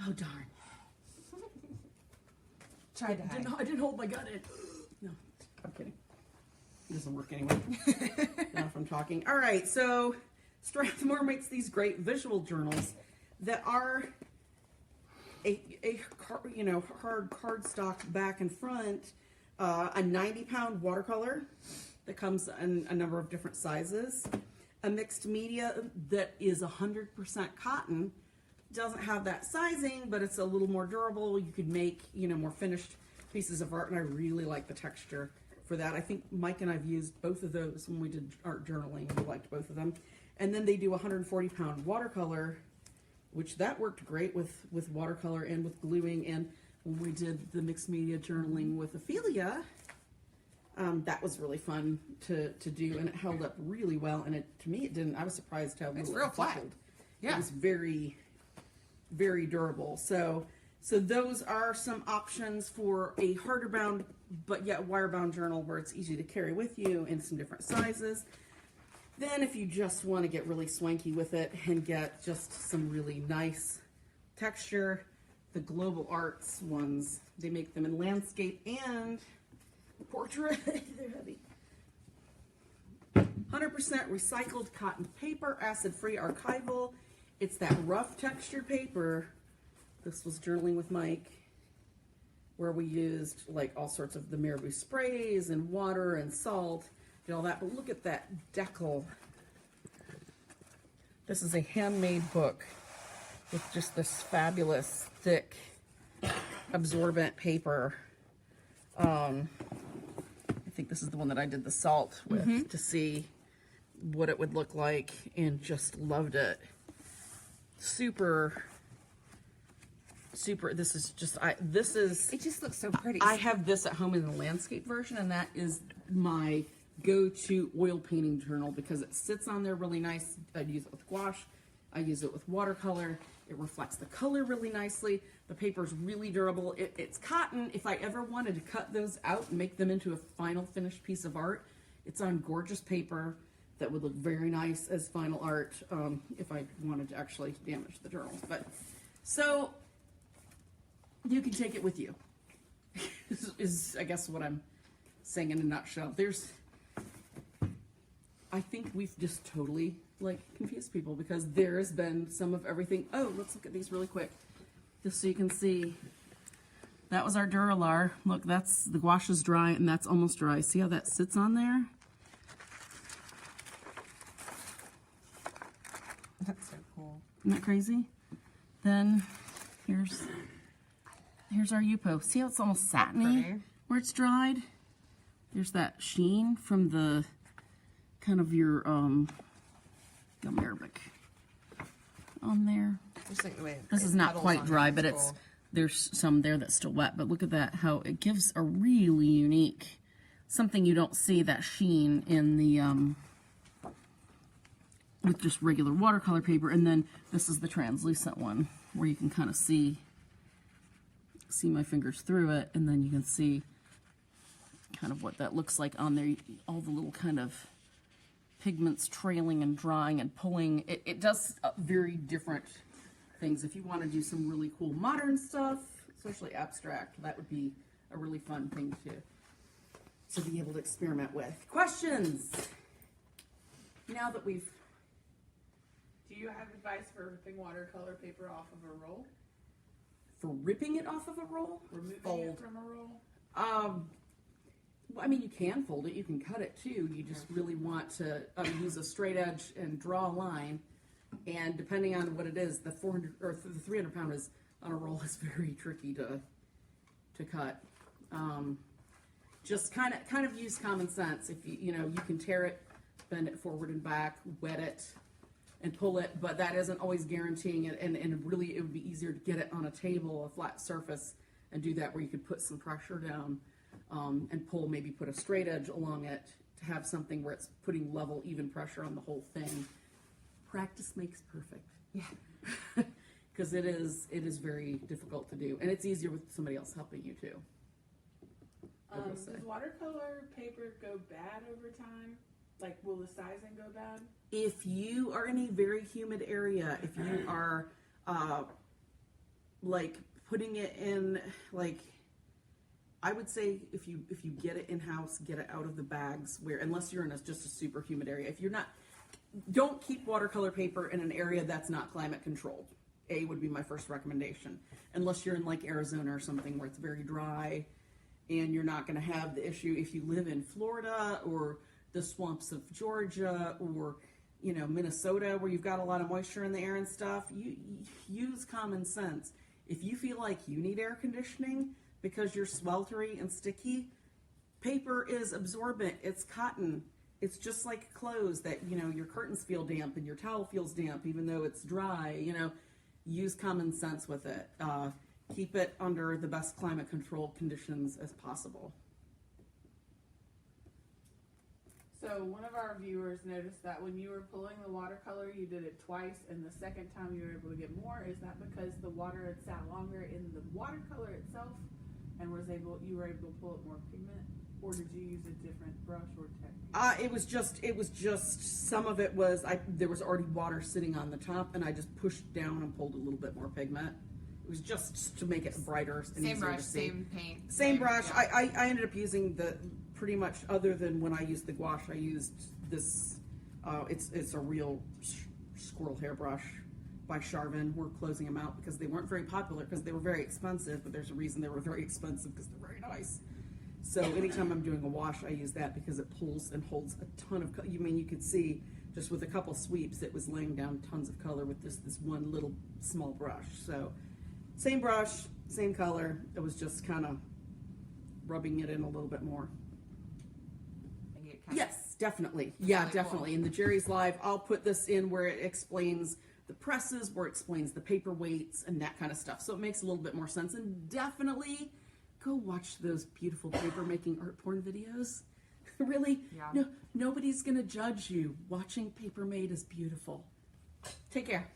Oh, darn. Tried to hide. I didn't hold my gun in. No, I'm kidding. It doesn't work anyway. Now if I'm talking. All right, so Strathmore makes these great visual journals that are a hard cardstock back and front, a 90 pound watercolor that comes in a number of different sizes, a mixed media that is 100% cotton. Doesn't have that sizing, but it's a little more durable. You could make, more finished pieces of art, and I really like the texture for that. I think Mike and I've used both of those when we did art journaling. We liked both of them. And then they do 140 pound watercolor, which that worked great with watercolor and with gluing. And when we did the mixed media journaling with Ophelia, that was really fun to do, and it held up really well. And to me, it didn't. I was surprised how It's little real it flat. buckled. Yeah. It was very, very durable. So those are some options for a harder bound, but yet wire bound journal where it's easy to carry with you in some different sizes. Then if you just want to get really swanky with it and get just some really nice texture, the Global Arts ones, they make them in landscape and portrait. They're heavy. 100% recycled cotton paper, acid-free archival. It's that rough textured paper. This was journaling with Mike, where we used like all sorts of the marabou sprays and water and salt and all that. But look at that deckle. This is a handmade book with just this fabulous thick absorbent paper. I think this is the one that I did the salt with to see what it would look like, and just loved it. Super. This is just, It just looks so pretty. I have this at home in the landscape version, and that is my go-to oil painting journal because it sits on there really nice. I use it with gouache. I use it with watercolor. It reflects the color really nicely. The paper is really durable. It's cotton. If I ever wanted to cut those out and make them into a final finished piece of art, it's on gorgeous paper that would look very nice as final art if I wanted to actually damage the journal. But so you can take it with you. is I guess what I'm saying in a nutshell. I think we've just totally like confused people because there has been some of everything. Oh, let's look at these really quick, just so you can see. That was our Duralar. Look, that's the gouache is dry and that's almost dry. See how that sits on there? That's so cool. Isn't that crazy? Then here's our Yupo. See how it's almost satiny Pretty. where it's dried? There's that sheen from the kind of your gum arabic on there. Just like the way This it is not petals quite on dry, it. but It's cool. there's some there that's still wet. But look at that, how it gives a really unique, something you don't see, that sheen in the with just regular watercolor paper. And then this is the translucent one where you can kind of see my fingers through it, and then you can see kind of what that looks like on there. All the little kind of pigments trailing and drying and pulling. It does very different things. If you want to do some really cool modern stuff, especially abstract, that would be a really fun thing to be able to experiment with. Questions? Now that we've... Do you have advice for ripping watercolor paper off of a roll? For ripping it off of a roll? Removing Fold. it from a roll? Well, I mean, you can fold it, you can cut it too. You just really want to use a straight edge and draw a line. And depending on what it is, the 400 or the 300 pound is on a roll is very tricky to cut. Just kind of use common sense. If you can tear it, bend it forward and back, wet it, and pull it, but that isn't always guaranteeing it. And really, it would be easier to get it on a table, a flat surface, and do that where you could put some pressure down and pull. Maybe put a straight edge along it to have something where it's putting level, even pressure on the whole thing. Practice makes perfect. Yeah. Because it is very difficult to do, and it's easier with somebody else helping you too. Does watercolor paper go bad over time? Like, will the sizing go bad? If you are in a very humid area, if you are like putting it in, like, I would say if you get it in house, get it out of the bags where, unless you're in just a super humid area. If you're not, don't keep watercolor paper in an area that's not climate controlled. Would be my first recommendation, unless you're in like Arizona or something where it's very dry and you're not going to have the issue. If you live in Florida or the swamps of Georgia or Minnesota where you've got a lot of moisture in the air and stuff, you use common sense. If you feel like you need air conditioning because you're sweltery and sticky, paper is absorbent. It's cotton. It's just like clothes that your curtains feel damp and your towel feels damp even though it's dry. Use common sense with it. Keep it under the best climate control conditions as possible. So one of our viewers noticed that when you were pulling the watercolor, you did it twice, and the second time you were able to get more. Is that because the water had sat longer in the watercolor itself, and you were able to pull up more pigment, or did you use a different brush or technique? It was just some of it was there was already water sitting on the top, and I just pushed down and pulled a little bit more pigment. It was just to make it brighter and Same easier brush, to see. same paint. Same brush. Yeah. I ended up using the pretty much, other than when I used the gouache, I used this. It's a real squirrel hair brush by Charvin. We're closing them out because they weren't very popular because they were very expensive. But there's a reason they were very expensive, because they're very nice. So anytime I'm doing a wash, I use that because it pulls and holds a ton of color. You could see just with a couple sweeps, it was laying down tons of color with this one little small brush. So same brush, same color. It was just kind of rubbing it in a little bit more. Yes, definitely. Yeah, really definitely. cool. In the Jerry's Live, I'll put this in where it explains the presses, where it explains the paper weights and that kind of stuff. So it makes a little bit more sense. And definitely go watch those beautiful paper making art porn videos. Really, Yeah. nobody's going to judge you. Watching paper made is beautiful. Take care.